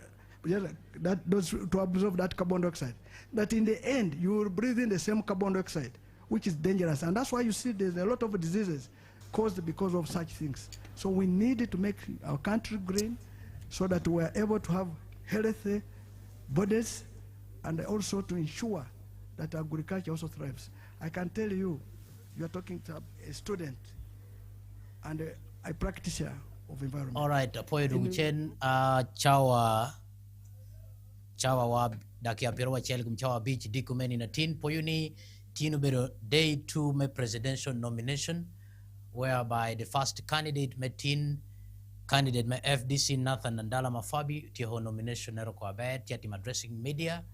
dioxide. That in the end, you will breathe in the same carbon dioxide, which is dangerous. And that's why you see there's a lot of diseases caused because of such things. So we need to make our country green so that we are able to have healthy bodies and also to ensure that agriculture also thrives. I can tell you, you're talking to a student and a practitioner of environment. All right, apoyo duchen chawa wa dakia pirwa chel kumchawa beach dikumeni na tin poyuni tinu bero day 2 me presidential nomination whereby the first candidate me tin candidate me FDC Nathan Nandala Mafabi tiho nomination nero kwa bet tiatim addressing media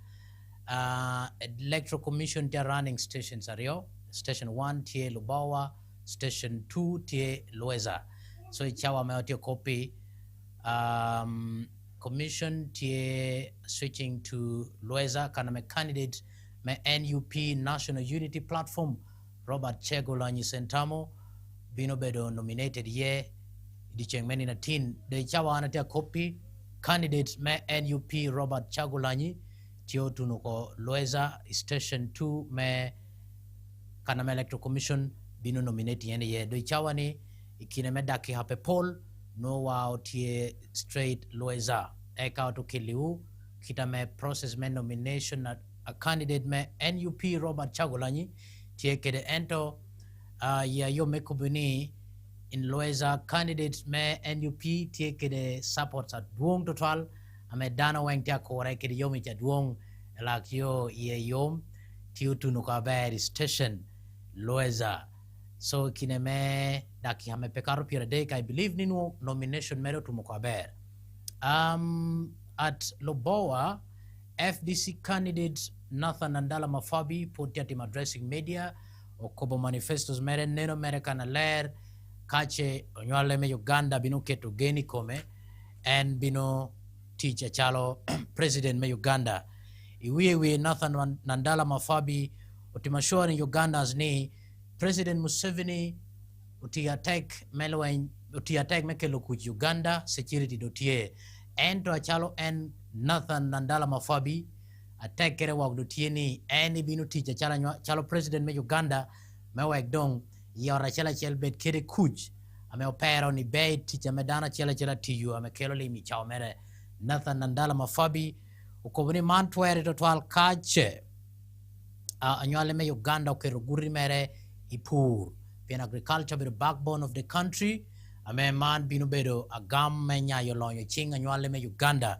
electoral commission tia running stations ario station 1 tie Lubawa, station 2 tie Lueza. So ichawa meotio copy commission tie switching to Lueza kana me candidate me NUP National Unity Platform Robert Kyagulanyi Sentamu bino bedo nominated ye di chengmeni na tin de chawa anatia copy candidate me NUP Robert Kyagulanyi tio tunuko Loeza Station 2 me Kanama Electoral Commission bino nominate yene ye do chawa ni ikine me daki hape poll no wa tie straight Loeza eka to kiliu kita me process me nomination a candidate me NUP Robert Kyagulanyi tie kede ento ya yo me kubuni in Loeza candidate me NUP tie kede support at duong total ame dana weng tia kore kede yomi cha duong lak yo ye yom tiu tunuka bad station Loeza so kine me daki hame pekaro pira dek I believe ninu nomination mero tumuka ber at Loboa FDC candidate Nandala Mafabi put him addressing media okobo manifestos mere neno mere kana ler kache onywale me Uganda bino keto geni kome and bino teacher chalo president me Uganda iwe Nandala Mafabi utimashua ni Uganda's ni President Museveni uti attack mekelo ku Uganda security dotie ento achalo en Nandala Mafabi attack kere wak dotie ni eni binu teacher chalo president me Uganda me wak dong yora chala chelbet kere kuj ame opera ni bay teacher me dana chala tiyu ame kelo li mi chao mere Nandala Mafabi ukobuni mantwere total kache anywale me Uganda ukero guri mere ipur pien agriculture be the backbone of the country ame man binu bedo agam menya yolonyo ching anywale me Uganda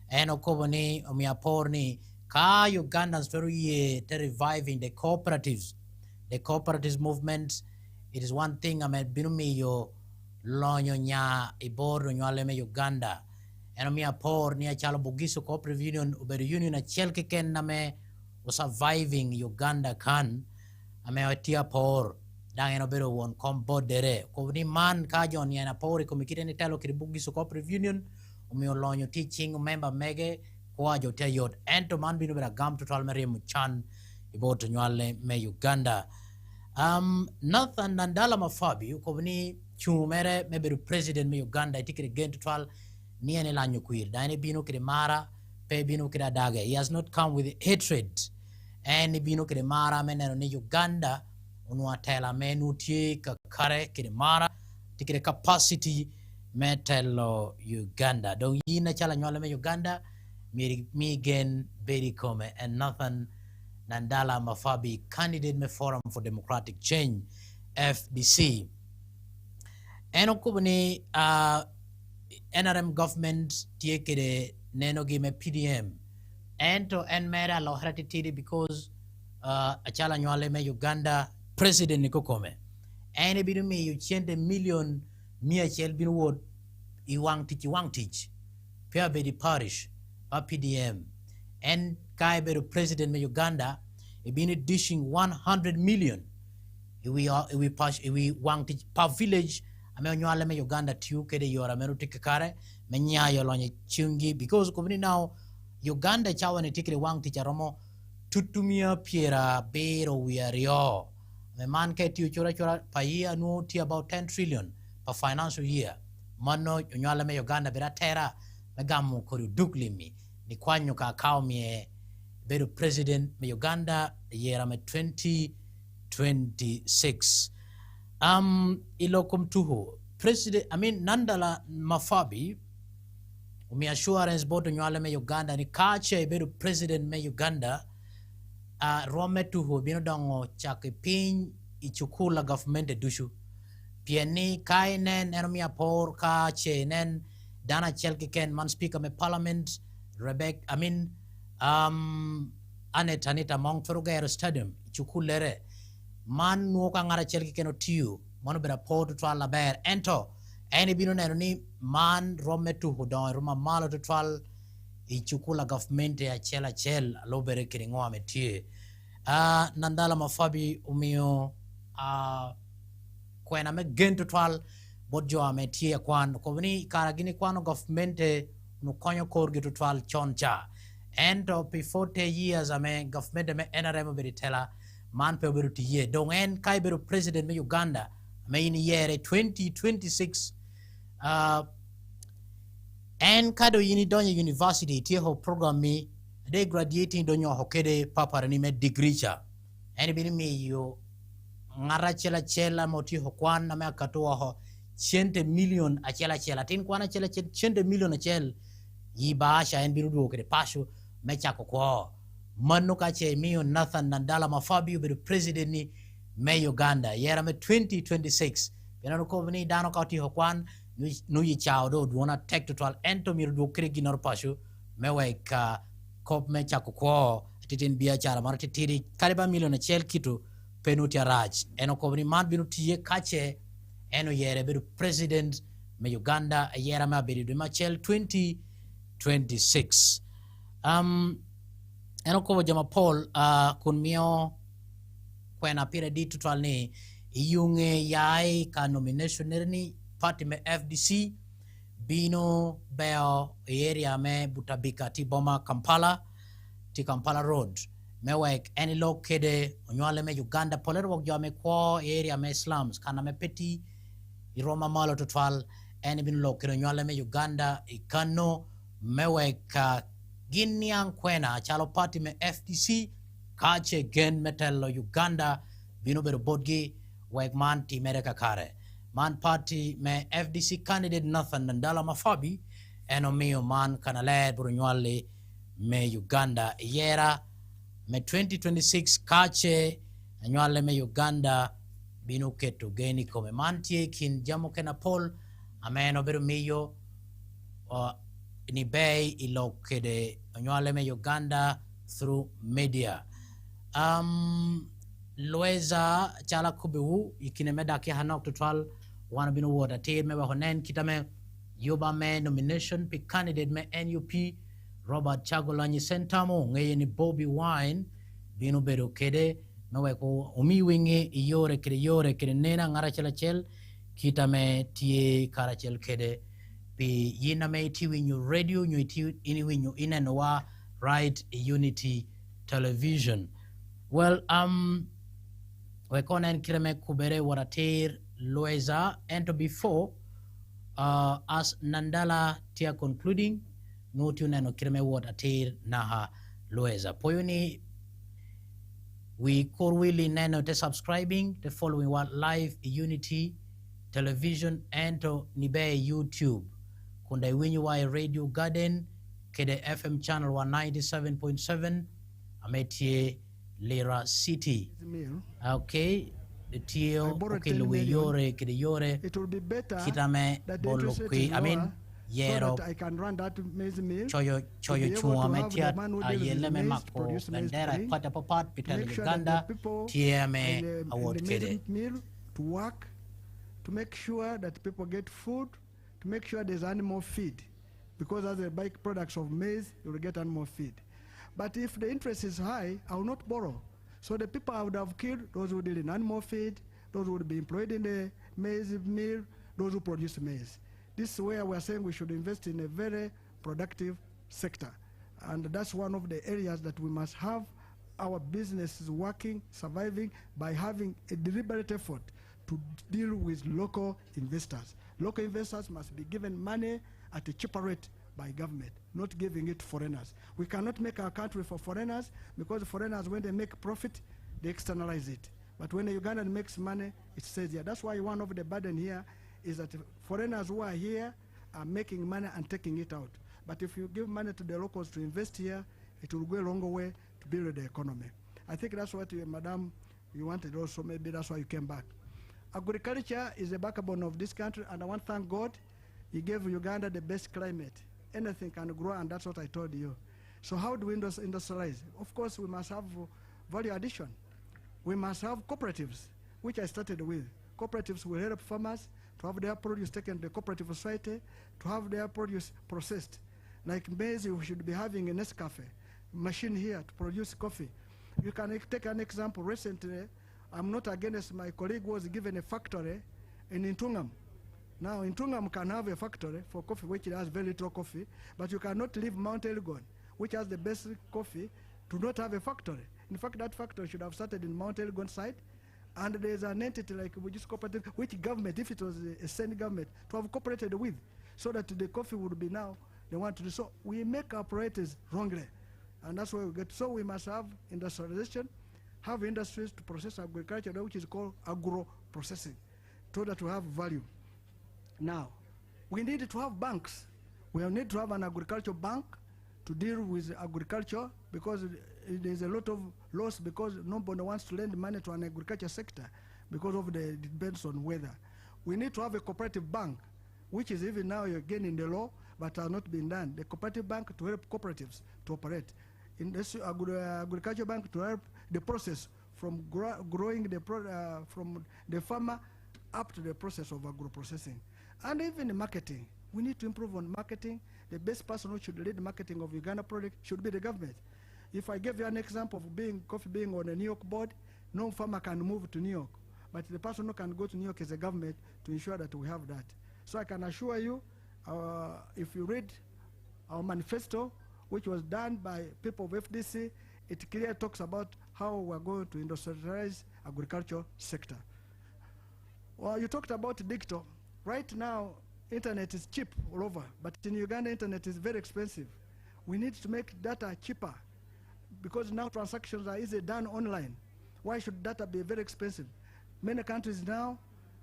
eno koboni umiapor ni ka Ugandans very ye reviving the cooperatives movement. It is one thing ame binu mi yo lonyo nya ibor anywale me Uganda eno miapor ni achalo bugiso cooperative union ubedo union a chelke ken name surviving Uganda kan ame atia por dang eno bedo won combo dere ko ni man ka jon yana por ko mikite ni talo kiribugi so cooperative union umio lonyo teaching member mege ko ajo tayot ento man binu bera gam total mere muchan ibot nywale me Uganda Nandala Mafabi ko ni chumere me bedo president me Uganda itikire gen total ni ene lanyo kuir dane binu kire mara pe binu kire daga he has not come with hatred and bino kire mara meneno ni Uganda unwatela menu tie kakare kire mara tikire capacity metelo Uganda don yina chala nywale me Uganda mi gen beri kome and Nandala Mafabi candidate me Forum for Democratic Change FDC eno kubuni NRM government tie kire neno gime PDM ento en mera lo haratitiri because achala nywale me Uganda president niko kome ene binu me yu chende million mia chel binu wod iwang tich pia bedi parish pa PDM en kai bedu president me Uganda e binu dishing 100 million we wang tich pa village ame nywale me Uganda tiu kede yora meru tikare me nyayo lonye chungi because kumini now Uganda chawa ni tikiri wang ticha romo tutumia piera bero wiario me man ke tiu chora pa year no ti about 10 trillion per financial year mano nywala me Uganda bera tera me gamu koru duklimi ni kwanyo ka kao mie beru president me Uganda year me 2026 ilokum tuhu president Nandala Mafabi umi assurance boto nywale me Uganda ni kache bedu president me Uganda rome tuhu bino dongo chake pin ichukula government dushu pieni kainen enomia por kache nen dana chelke ken man speaker me parliament Aneta mong Torogero stadium ichukulere man nuoka ngara chelke ken otiu mano bera porto twala ber ento eni bino neno ni man rome tuhu don roma malo to twal ichukula government ya chel lobere kiringoa metie Nandala Mafabi umio kwena me gento twal bodjo ametie kwan kobni karagini kwano government no konyo korgi to twal choncha ento before 40 years ame government me NRM beritela man pe beru tiye dong en kai beru president me Uganda me in year 2026 en kado yini donye university tie ho program mi de graduating donyo hokede papara ni me degree cha en bini mi yo ngara chela moti ho kwan na me katoa ho chente million a chela tin kwana chela chente million a chel yi baasha en biru do kede pasho me chako ko manu ka che miyo Nathan Nandala Mafabi be president ni me Uganda yera me 2026 benano ko ni dano ka ti ho kwan nu yi chao do duona tek total ento miru do kede ginor pasho me ka kop me chako ko titin biya chala mar titiri kaliba million a chel kito penutia raj eno ko ni man binu tiye kache eno yere be president me Uganda yera me be do ma chel 2026 eno ko jama Paul kun mio kwena pire di total ni yunge yai ka nomination ni party me FDC bino beo area me butabika ti boma Kampala road me wek any lokede onywale me Uganda poler wok jame ko area me slums kana me peti iroma malo total any bin lokede onywale me Uganda ikano me wek Ginian kwena chalo party me FDC kache gen metal Uganda bino bero bodgi wek man ti mereka kare man party me FDC candidate Nathan Nandala Mafabi eno mio man kanale burunywale me Uganda yera me 2026 kache anywale me Uganda bino keto geni kome mantie kin jamo kena Paul ameno bero miyo ni bay ilokede anywale me Uganda through media loeza chala kubewu ikine meda ki hanok total wana bino wota te me honen kitame yoba me nomination pi candidate me NUP Robert Kyagulanyi Sentamo ngeye ni Bobby Wine bino bedo kede mewe ko umiwinge yore kede nena ngara chel kitame tie karachel kede pi yina me tiwinyu radio nyu iniwinyu inenwa right unity television well we konen kireme kubere waratir loeza and before as Nandala tia concluding noti uneno kireme waratir naha loeza poyoni we korwili neno te subscribing te following what live unity television and to nibe YouTube kunda winyu wa radio garden kede FM channel 197.7 ametie Lira City. Okay, the tio okay yore kede yore. It will be better kitame bolokwi. I mean yero. So that I can run that maize mill. Choyo chuma metia ayeleme mako bendera pata papat pitali Uganda tiame award kede. Mill to work to make sure that people get food, to make sure there's animal feed, because as a byproducts of maize, you will get animal feed. But if the interest is high, I will not borrow. So the people I would have killed, those who deal in animal feed, those who would be employed in the maize mill, those who produce maize. This is where we're saying we should invest in a very productive sector. And that's one of the areas that we must have our businesses working, surviving, by having a deliberate effort to deal with local investors. Local investors must be given money at a cheaper rate by government, not giving it to foreigners. We cannot make our country for foreigners, because foreigners, when they make profit, they externalize it. But when a Ugandan makes money, it stays here. That's why one of the burden here is that foreigners who are here are making money and taking it out. But if you give money to the locals to invest here, it will go a longer way to build the economy. I think that's what you, Madam, you wanted also. Maybe that's why you came back. Agriculture is the backbone of this country, and I want to thank God. He gave Uganda the best climate. Anything can grow, and that's what I told you. So how do we industrialize? Of course, we must have value addition. We must have cooperatives, which I started with. Cooperatives will help farmers to have their produce taken to the cooperative society, to have their produce processed. Like maize, we should be having a Nescafe machine here to produce coffee. You can take an example. Recently, I'm not against, my colleague was given a factory in Intungam. Now, Intungam can have a factory for coffee, which has very little coffee, but you cannot leave Mount Elgon, which has the best coffee, to not have a factory. In fact, that factory should have started in Mount Elgon side, and there's an entity like Bujis Cooperative, which government, if it was a Senate government, to have cooperated with, so that the coffee would be now they want to do. So we make our priorities wrongly, and that's why we get. So we must have industrialization, have industries to process agriculture, which is called agro-processing, so that we have value. Now, we need to have banks. We need to have an agriculture bank to deal with agriculture, because there's a lot of loss because nobody wants to lend money to an agriculture sector because of the depends on weather. We need to have a cooperative bank, which is even now again in the law, but has not been done. The cooperative bank to help cooperatives to operate. In this agriculture bank to help the process from growing the from the farmer up to the process of agro-processing. And even marketing. We need to improve on marketing. The best person who should lead the marketing of Uganda product should be the government. If I give you an example of coffee being on a New York board, no farmer can move to New York. But the person who can go to New York is the government to ensure that we have that. So I can assure you, if you read our manifesto, which was done by people of FDC, it clearly talks about how we're going to industrialize agriculture sector. Well, you talked about digital. Right now, internet is cheap all over, but in Uganda, internet is very expensive. We need to make data cheaper, because now transactions are easily done online. Why should data be very expensive? Many countries now,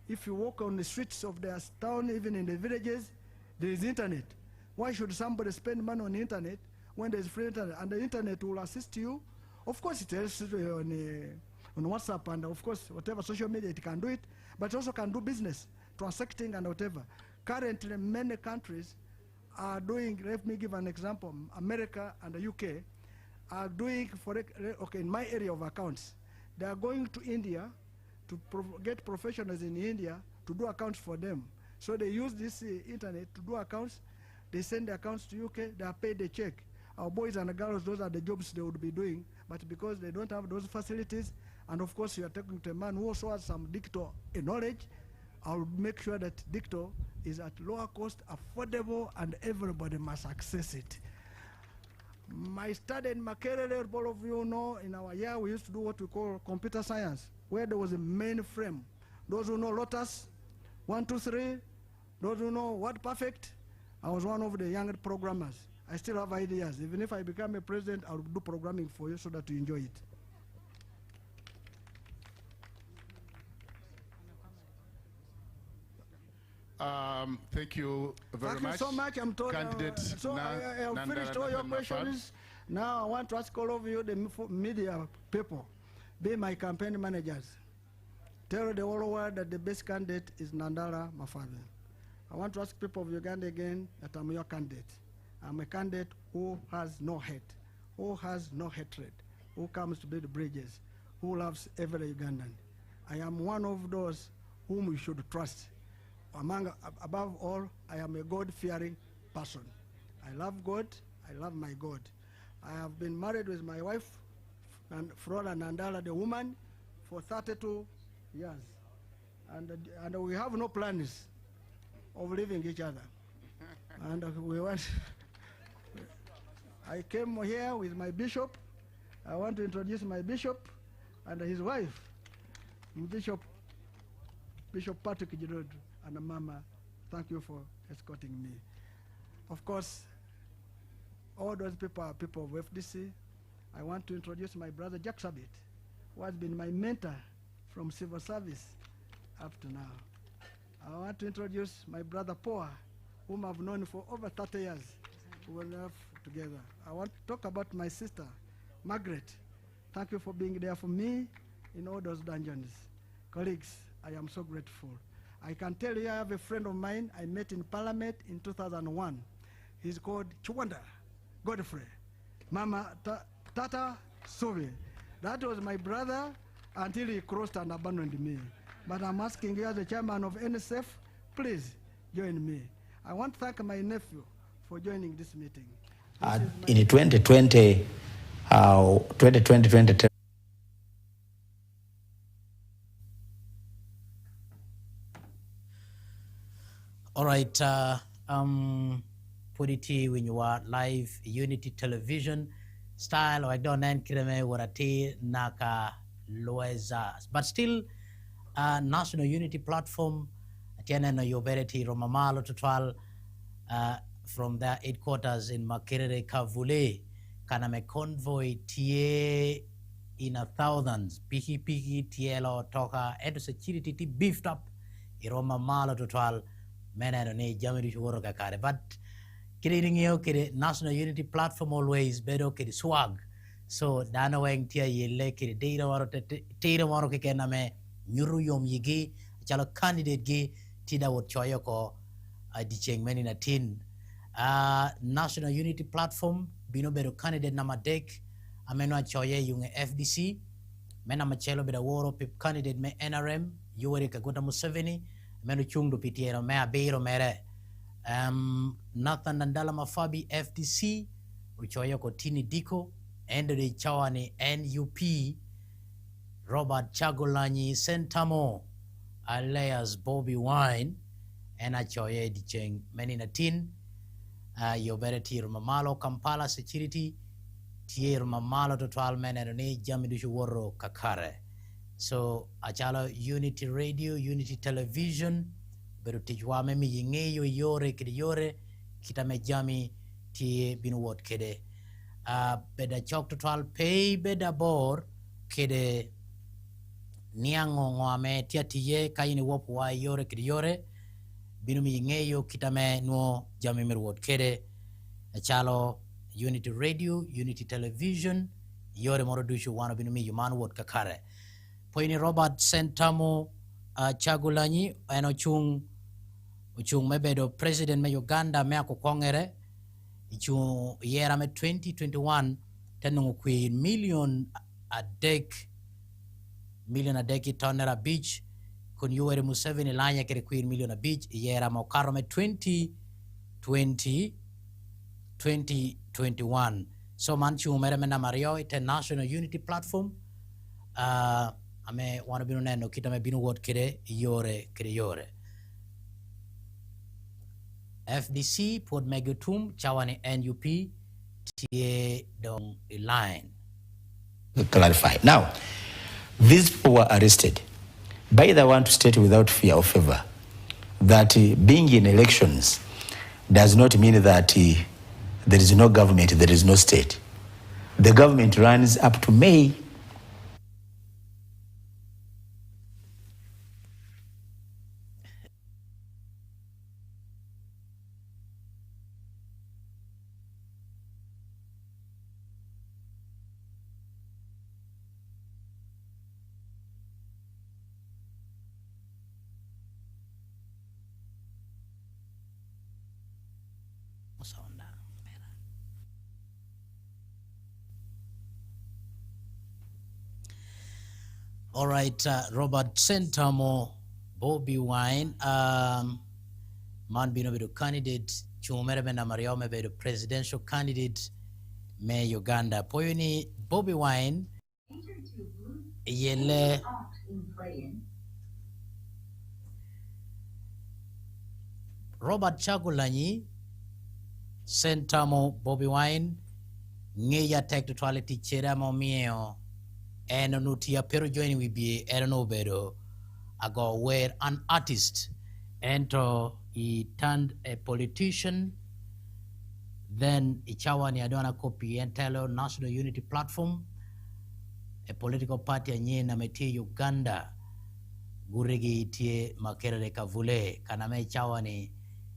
if you walk on the streets of their town, even in the villages, there is internet. Why should somebody spend money on the internet when there is free internet? And the internet will assist you. Of course, it is on WhatsApp, and of course, whatever social media, it can do it, but it also can do business, transacting and whatever. Currently, many countries are doing, let me give an example, America and the UK are doing, okay, in my area of accounts, they are going to India to get professionals in India to do accounts for them. So they use this internet to do accounts. They send the accounts to UK, they are paid a check. Our boys and girls, those are the jobs they would be doing, but because they don't have those facilities, and of course you are talking to a man who also has some digital knowledge, I'll make sure that digital is at lower cost, affordable, and everybody must access it. My study in Makerere, all of you know, in our year we used to do what we call computer science, where there was a mainframe. Those who know Lotus, 1, 2, 3, those who know WordPerfect, I was one of the young programmers. I still have ideas. Even if I become a president, I'll do programming for you so that you enjoy it. Thank you very much. Thank you so much. I'm told. Candidate I've finished all your questions. Now I want to ask all of you, the media people, be my campaign managers. Tell the whole world that the best candidate is Nandala Mafabi. I want to ask people of Uganda again that I'm your candidate. I'm a candidate who has no hate, who has no hatred, who comes to build bridges, who loves every Ugandan. I am one of those whom we should trust. Above all, I am a God-fearing person. I love God, I love my God. I have been married with my wife, Flora Nandala, the woman, for 32 years. And we have no plans of leaving each other. And we want, I came here with my bishop. I want to introduce my bishop and his wife, Bishop Patrick Giroud. And Mama, thank you for escorting me. Of course, all those people are people of FDC. I want to introduce my brother Jack Sabit, who has been my mentor from civil service up to now. I want to introduce my brother Poa, whom I've known for over 30 years. We will live together. I want to talk about my sister, Margaret. Thank you for being there for me in all those dungeons. Colleagues, I am so grateful. I can tell you I have a friend of mine I met in Parliament in 2001. He's called Chiwanda Godfrey. Mama Tata Suvi. That was my brother until he crossed and abandoned me. But I'm asking you as the chairman of NSF, please join me. I want to thank my nephew for joining this meeting. In 2020, 2020, All right, Purity, when you are live, Unity Television, style like donen kireme warati naka loeza, but still national unity platform tiene no yobereti romamalo total from their headquarters in Makerere Kavule kana me convoy tie in a thousands piki tielo toka and security ti beefed up iroma malo total mena ne jamiri woro kakare, but creating yo kire national unity platform always bedo kire swag, so dana weng tia yele kire data waro ke kena me nyuru yom yigi chalo candidate gi tida wot choyo ko di cheng meni na tin national unity platform bino bedo candidate nama dek ameno choye yung FDC mena machelo beda woro pip candidate me NRM Yoweri Kaguta Museveni meno chungdo pitiero me abiro mere Nathan Nandala Mafabi FDC uchoyo ko Tini Diko endo de chawani NUP Robert Kyagulanyi Sentamo alias Bobby Wine ena choye di cheng meni na tin yobereti rumamalo Kampala security tier mamalo total mena ne jami du woro kakare, so achala Unity Radio, Unity Television beru tijwa memi yingeyo yore kede yore kita me jami tie binu wot kede beda chok total pay beda bor kede niango ngwame tia tiye kayini wopu wa yore kede yore binu mi yingeyo kita me no jami meru wot kede achalo Unity Radio, Unity Television yore moro dushu wano binu mi yuman wot kakare poini Robert Sentamo Kyagulanyi eno chung mebedo president me Uganda me ako kongere chung yera me 2021 tenungu kwi million a dek tonera beach kun Yoweri Museveni lanya kere kwi million a beach yera mo karo me 2021 so man chung mere me na Mario International Unity Platform ame wana binu neno kita me binu wot kere yore FDC Port Megatum Chawani NUP tie dong line. Clarify. Now, these people were arrested. By the one to state without fear or favor that being in elections does not mean that there is no government, there is no state. The government runs up to May. All right, Robert Sentamo, Bobby Wine, man bino bedo candidate, chumere bena Mariome bedo presidential candidate me Uganda. Poyoni Bobby Wine, yele Robert Kyagulanyi Sentamo Bobby Wine, ngeya tek to toilet chera mo mieo. And nutia pero joining we be erano bedo ago where an artist and he turned a politician, then ichawani adona copy and tell National Unity Platform, a political party anye na meti Uganda gurigi tie Makerere Kavule kaname ichawani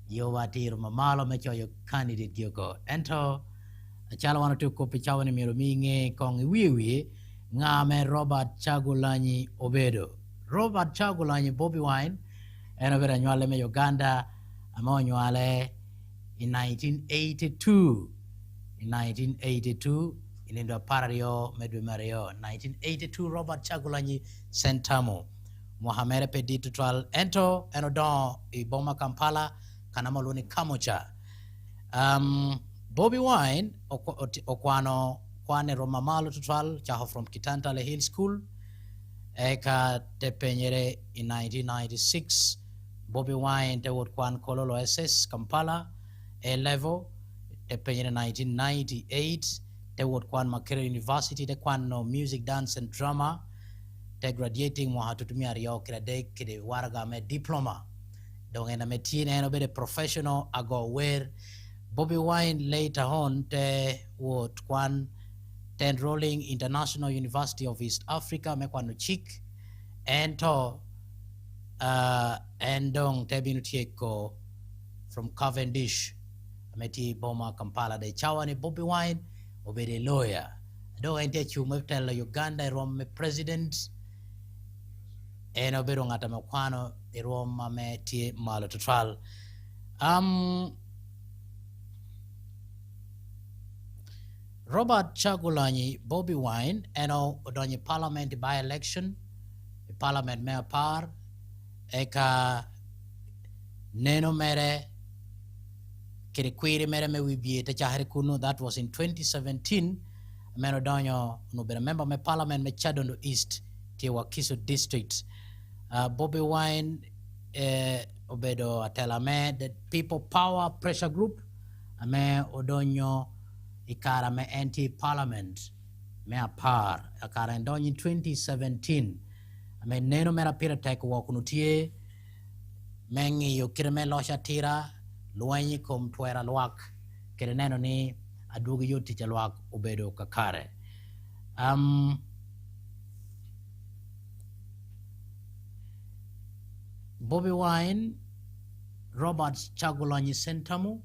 yowati rumamalo mecho yo candidate gyoko ento achala wana tu copy chawani miro minge kong wiwi ngame Robert Kyagulanyi obedo. Robert Kyagulanyi Bobby Wine eno vera nywale me Uganda ama nywale in 1982. In 1982 inindo parario medwe mario 1982 Robert Kyagulanyi Sentamo Mohamere pedito twal ento eno don iboma Kampala kanama luni kamocha Bobby Wine okwano kwane Roma malo tutwal chaho from Kitantale Hill School eka tepenyere in 1996 Bobby Wine te wot kwan Kololo SS Kampala A level tepenyere 1998 te wot kwan Makerere University te kwan no music, dance and drama te graduating mo hatutumia rio kira de kide warga me diploma dong ena metin eno bede professional ago where Bobby Wine later on te wot kwan te enrolling International University of East Africa me kwan no chik ento endong te binu tieko from Cavendish meti boma Kampala de chawani Bobby Wine obede lawyer do ente chume tell Uganda rom president eno bero ngata makwano rom me tie malo total Robert Kyagulanyi Bobby Wine eno odonye parliament by election parliament mayor par eka neno mere kirikwiri mere me wibie te chahari kunu. That was in 2017. Meno donyo no be member me parliament me Chadondo East tie Wakiso district. Bobby Wine obedo atelame the People Power Pressure Group ame odonyo ikara me anti parliament me apar akara ndonyo in 2017 ame neno mera pira tek wakunutie mengi yo kireme losha tira luanyi kom tuera luak kere neno ni adugi yo ticha luak ubedo kakare. Bobby Wine, Robert Kyagulanyi Sentamu.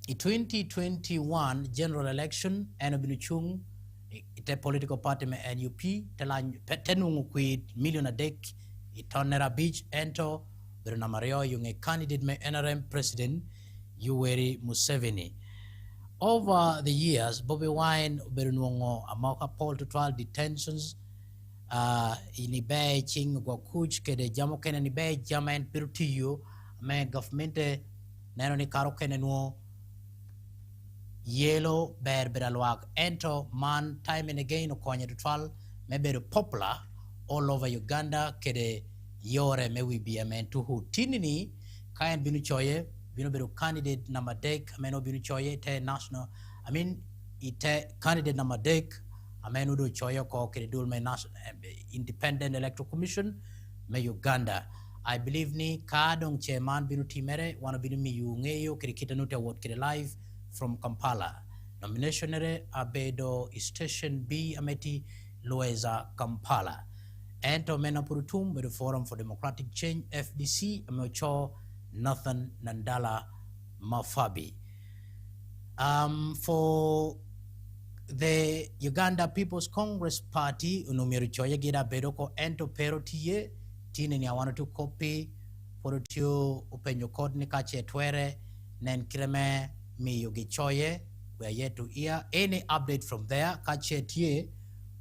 In 2021 general election, Enobinuchung, ite political party me NUP, tenungu kwid million a dek, itonera beach ento, beruna Mario yung a candidate me NRM president, Yoweri Museveni. Over the years, Bobby Wine berunwongo amoka poll to trial detentions, inibe ching gwa kuch kede jamo kene nibe jamen pirutiyo, me governmente neno ni karo kene nuo yellow bear beralwak ento man time and again okonye to trial maybe popular all over Uganda kede yore mewi be amen to who tinini kayan binu choye binu beru candidate number dek ameno binu choye te national ite candidate number dek ameno do choye ko kede dul me national independent electoral commission me Uganda. I believe ni kadong chairman binu timere wana binu mi yungeyo kede kitanute award kede live from Kampala. Nominationere abedo station B ameti Loeza Kampala. Ento mena purutum with the Forum for Democratic Change FDC ameocho Nathan Nandala Mafabi. For the Uganda People's Congress Party unumiruchoye gira bedoko ento pero tiye tine ni awana tu copy for tu upenyo code ni kache twere nen kireme mi yogi choye. We are yet to hear any update from there. Kache tiye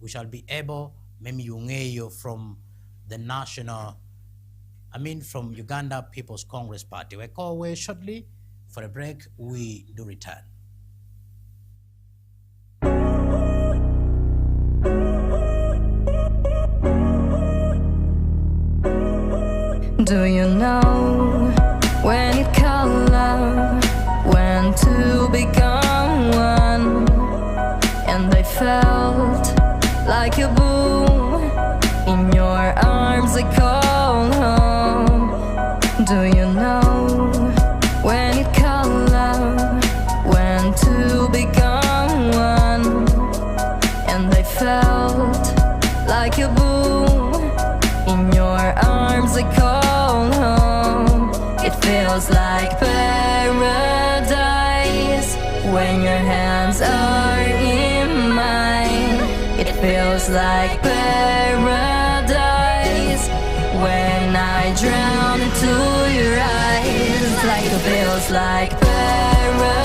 we shall be able maybe yungeyo from the from Uganda People's Congress Party. We call away shortly for a break. We do return. Do you know when you call love, when to become one? And I felt like a boom in your arms, I call home. Do you know when you call love, when to become one? And I felt like a boom in your arms, I call home. It feels like paradise when your hands are in mine. It feels like paradise when I drown into your eyes. Like it feels like paradise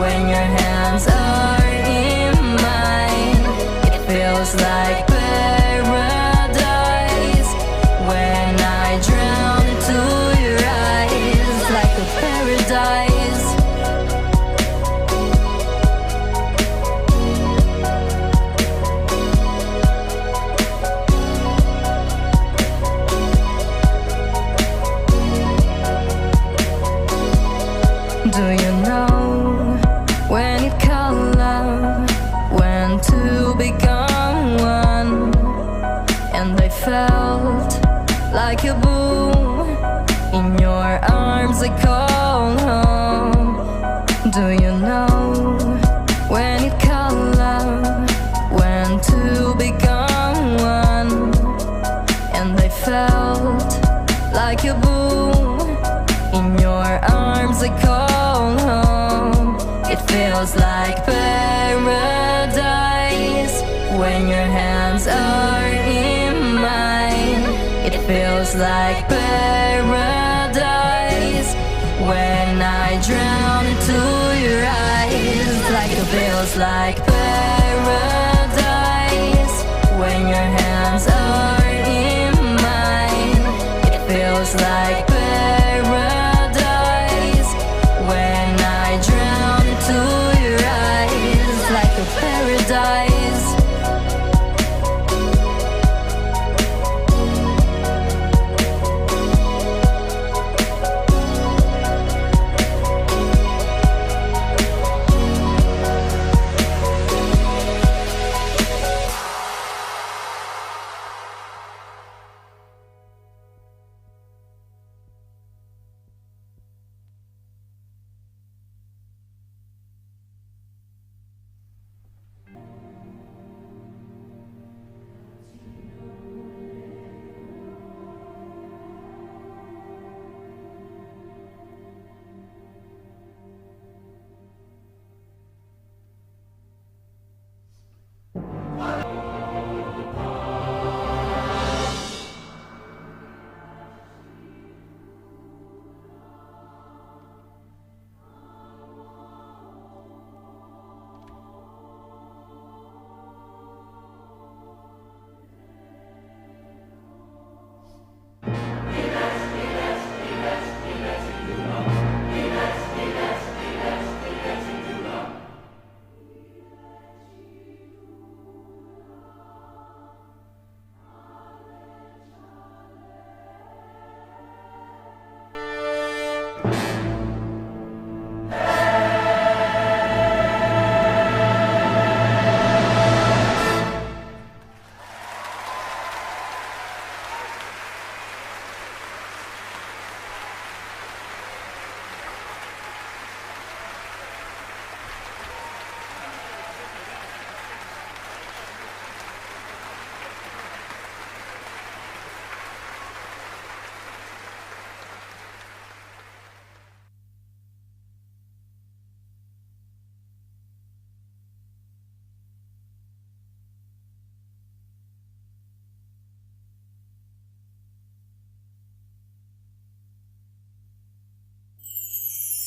when your hands are in mine. It feels like paradise when I drown into your eyes. Like a paradise. Do like a boom. In your arms I call home. Do you know when you call love, when two become one? And I felt like a boom. In your arms I call home. It feels like paradise when your hands are in mine. It feels like paradise when I drown into your eyes. Like it feels like paradise when your hands are in mine. It feels like paradise when I drown into your eyes. Like a paradise.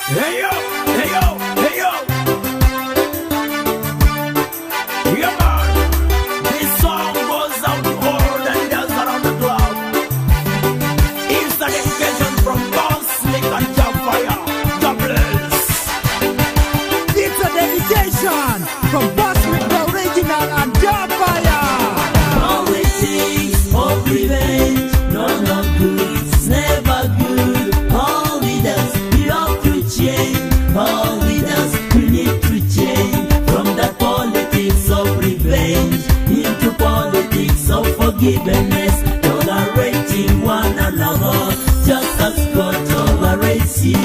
Hey yo, hey yo, hey yo. Yeah man, this song goes out to all the leaders around the globe. It's an dedication from Cosmic and Jafire. God bless. It's a dedication from Cosmic, the original, and Jafire. Politics of revenge, none of good, it's never good. All leaders, you have to change. All leaders, we need to change from the politics of revenge into politics of forgiveness, tolerating one another, just as God tolerates you.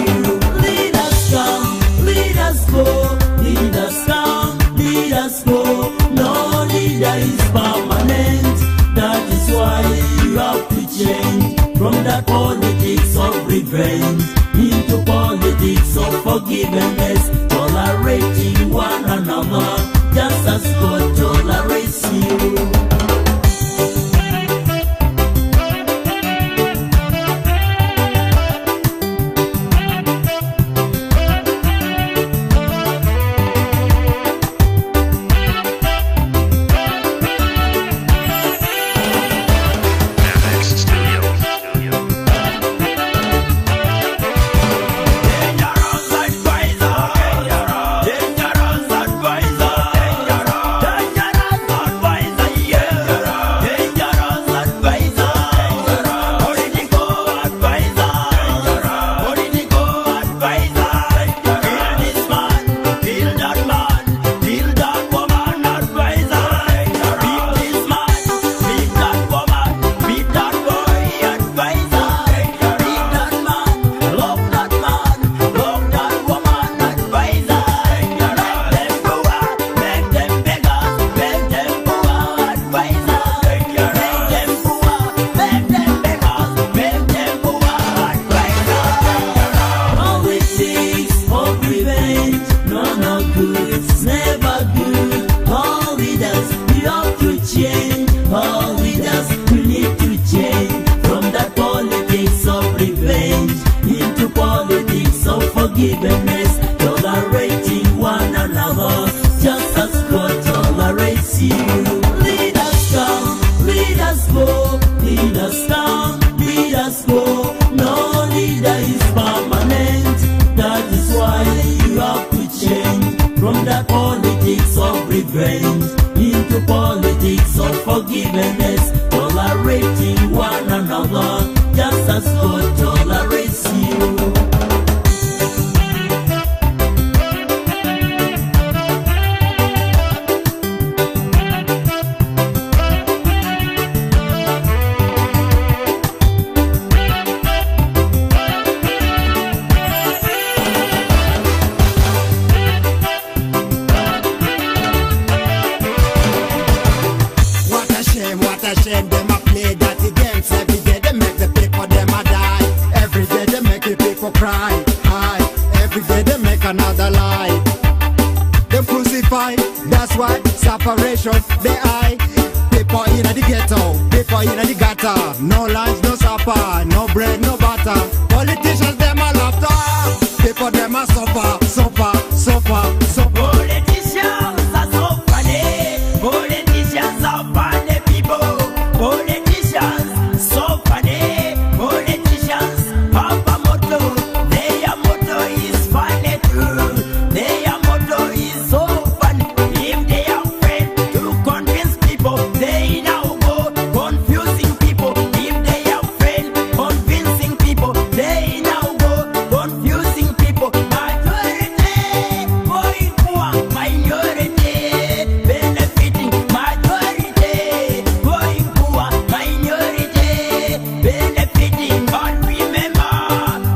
Lead us come, lead us go, lead us come, lead us go. No leader is permanent. That is why you have to change from the politics of revenge into politics of forgiveness, tolerating one another, just as God tolerates you. Dangerous like poison. you. Lead us come, lead us go, lead us come, lead us go. No leader is permanent. That is why you have to change from the politics of revenge into politics of forgiveness, tolerating one another just as God tolerates you. Them a play dirty games every day. They make the people them a die. Every day they make the people cry. Every day they make another lie. They crucify. That's why separation they eye. People in the ghetto, people in the gutter. No lunch, no supper, no bread, no butter. Politicians them a laughter. People them a suffer, suffer, suffer, suffer. Politicians are so funny. Politicians are funny. Politicians, so funny. Politicians have a motto. Their motto is funny too. Their motto is so funny. If they are afraid to convince people, they now go confusing people. If they are afraid convincing people, they now go confusing people. Majority, boy, poor, minority, benefiting. Majority, boy, poor, minority, benefiting. But remember,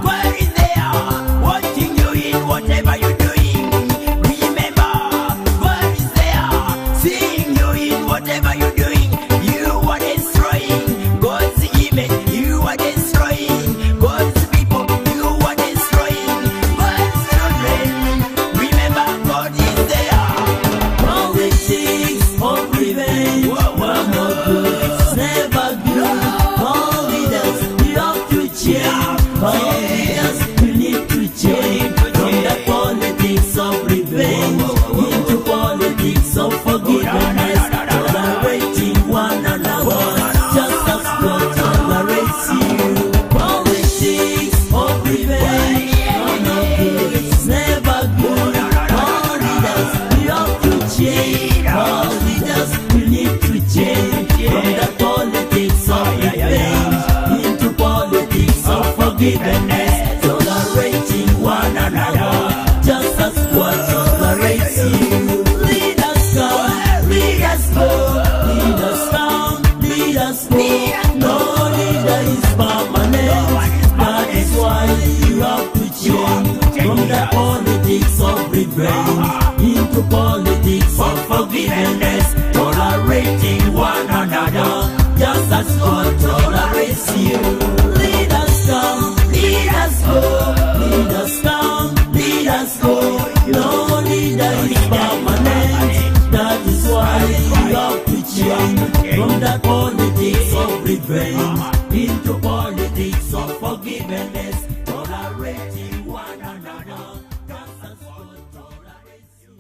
God is there, watching you in whatever you're doing. Remember, God is there, seeing you in whatever you're doing. You are destroying God's image. You are destroying God's people. You are destroying God's children. Remember, God is there. Politics of revenge, one more good. It's never good. All leaders, you have to change. All leaders, you need to change from the politics of revenge into politics of forgiveness, tolerating one another just as God tolerates you. Politics of revenge, one of good. It's never good. All leaders, you have to change. All leaders, you need to change from the politics of revenge into politics of forgiveness, tolerating one another just as God tolerates you. Lead us come, lead us go, lead us come, lead us go. No leader is permanent. That is why you have to change from the politics of revenge into politics of forgiveness, tolerating one another just as God tolerates you. Lead us come, lead us go, lead us come, lead us go. No leader is permanent. That is why you have to change from the politics of revenge into politics of forgiveness, tolerating one another just as God tolerates you.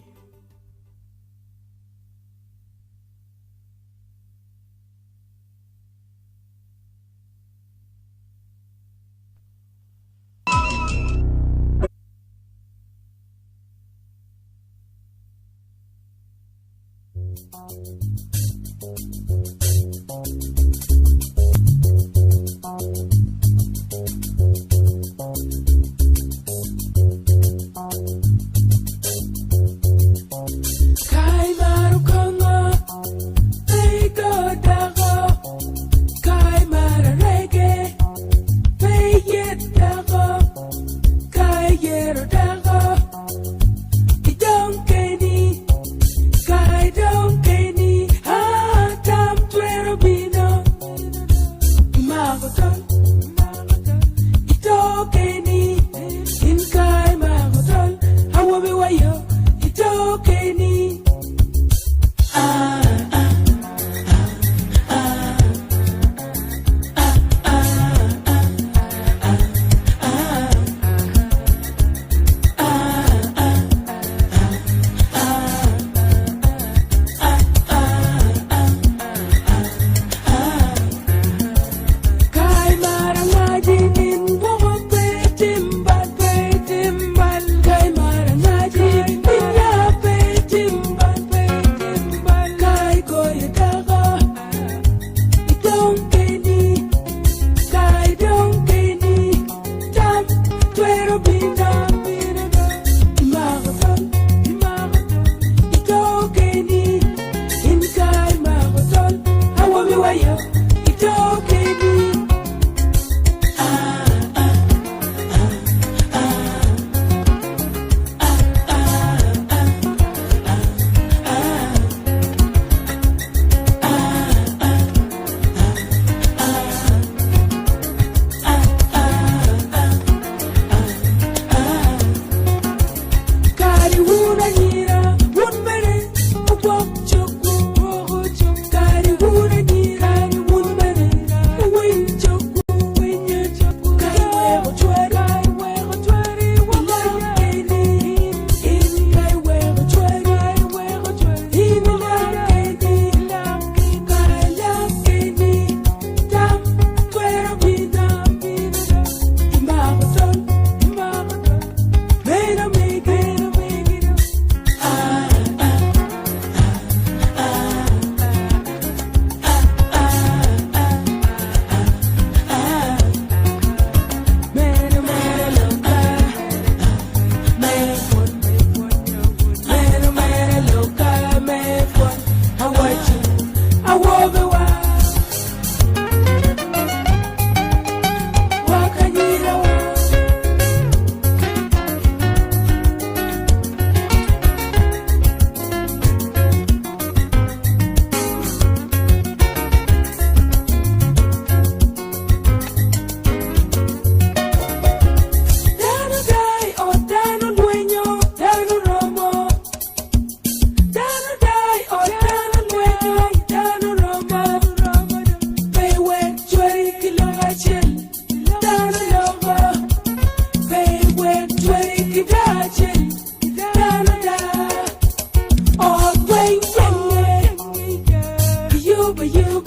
You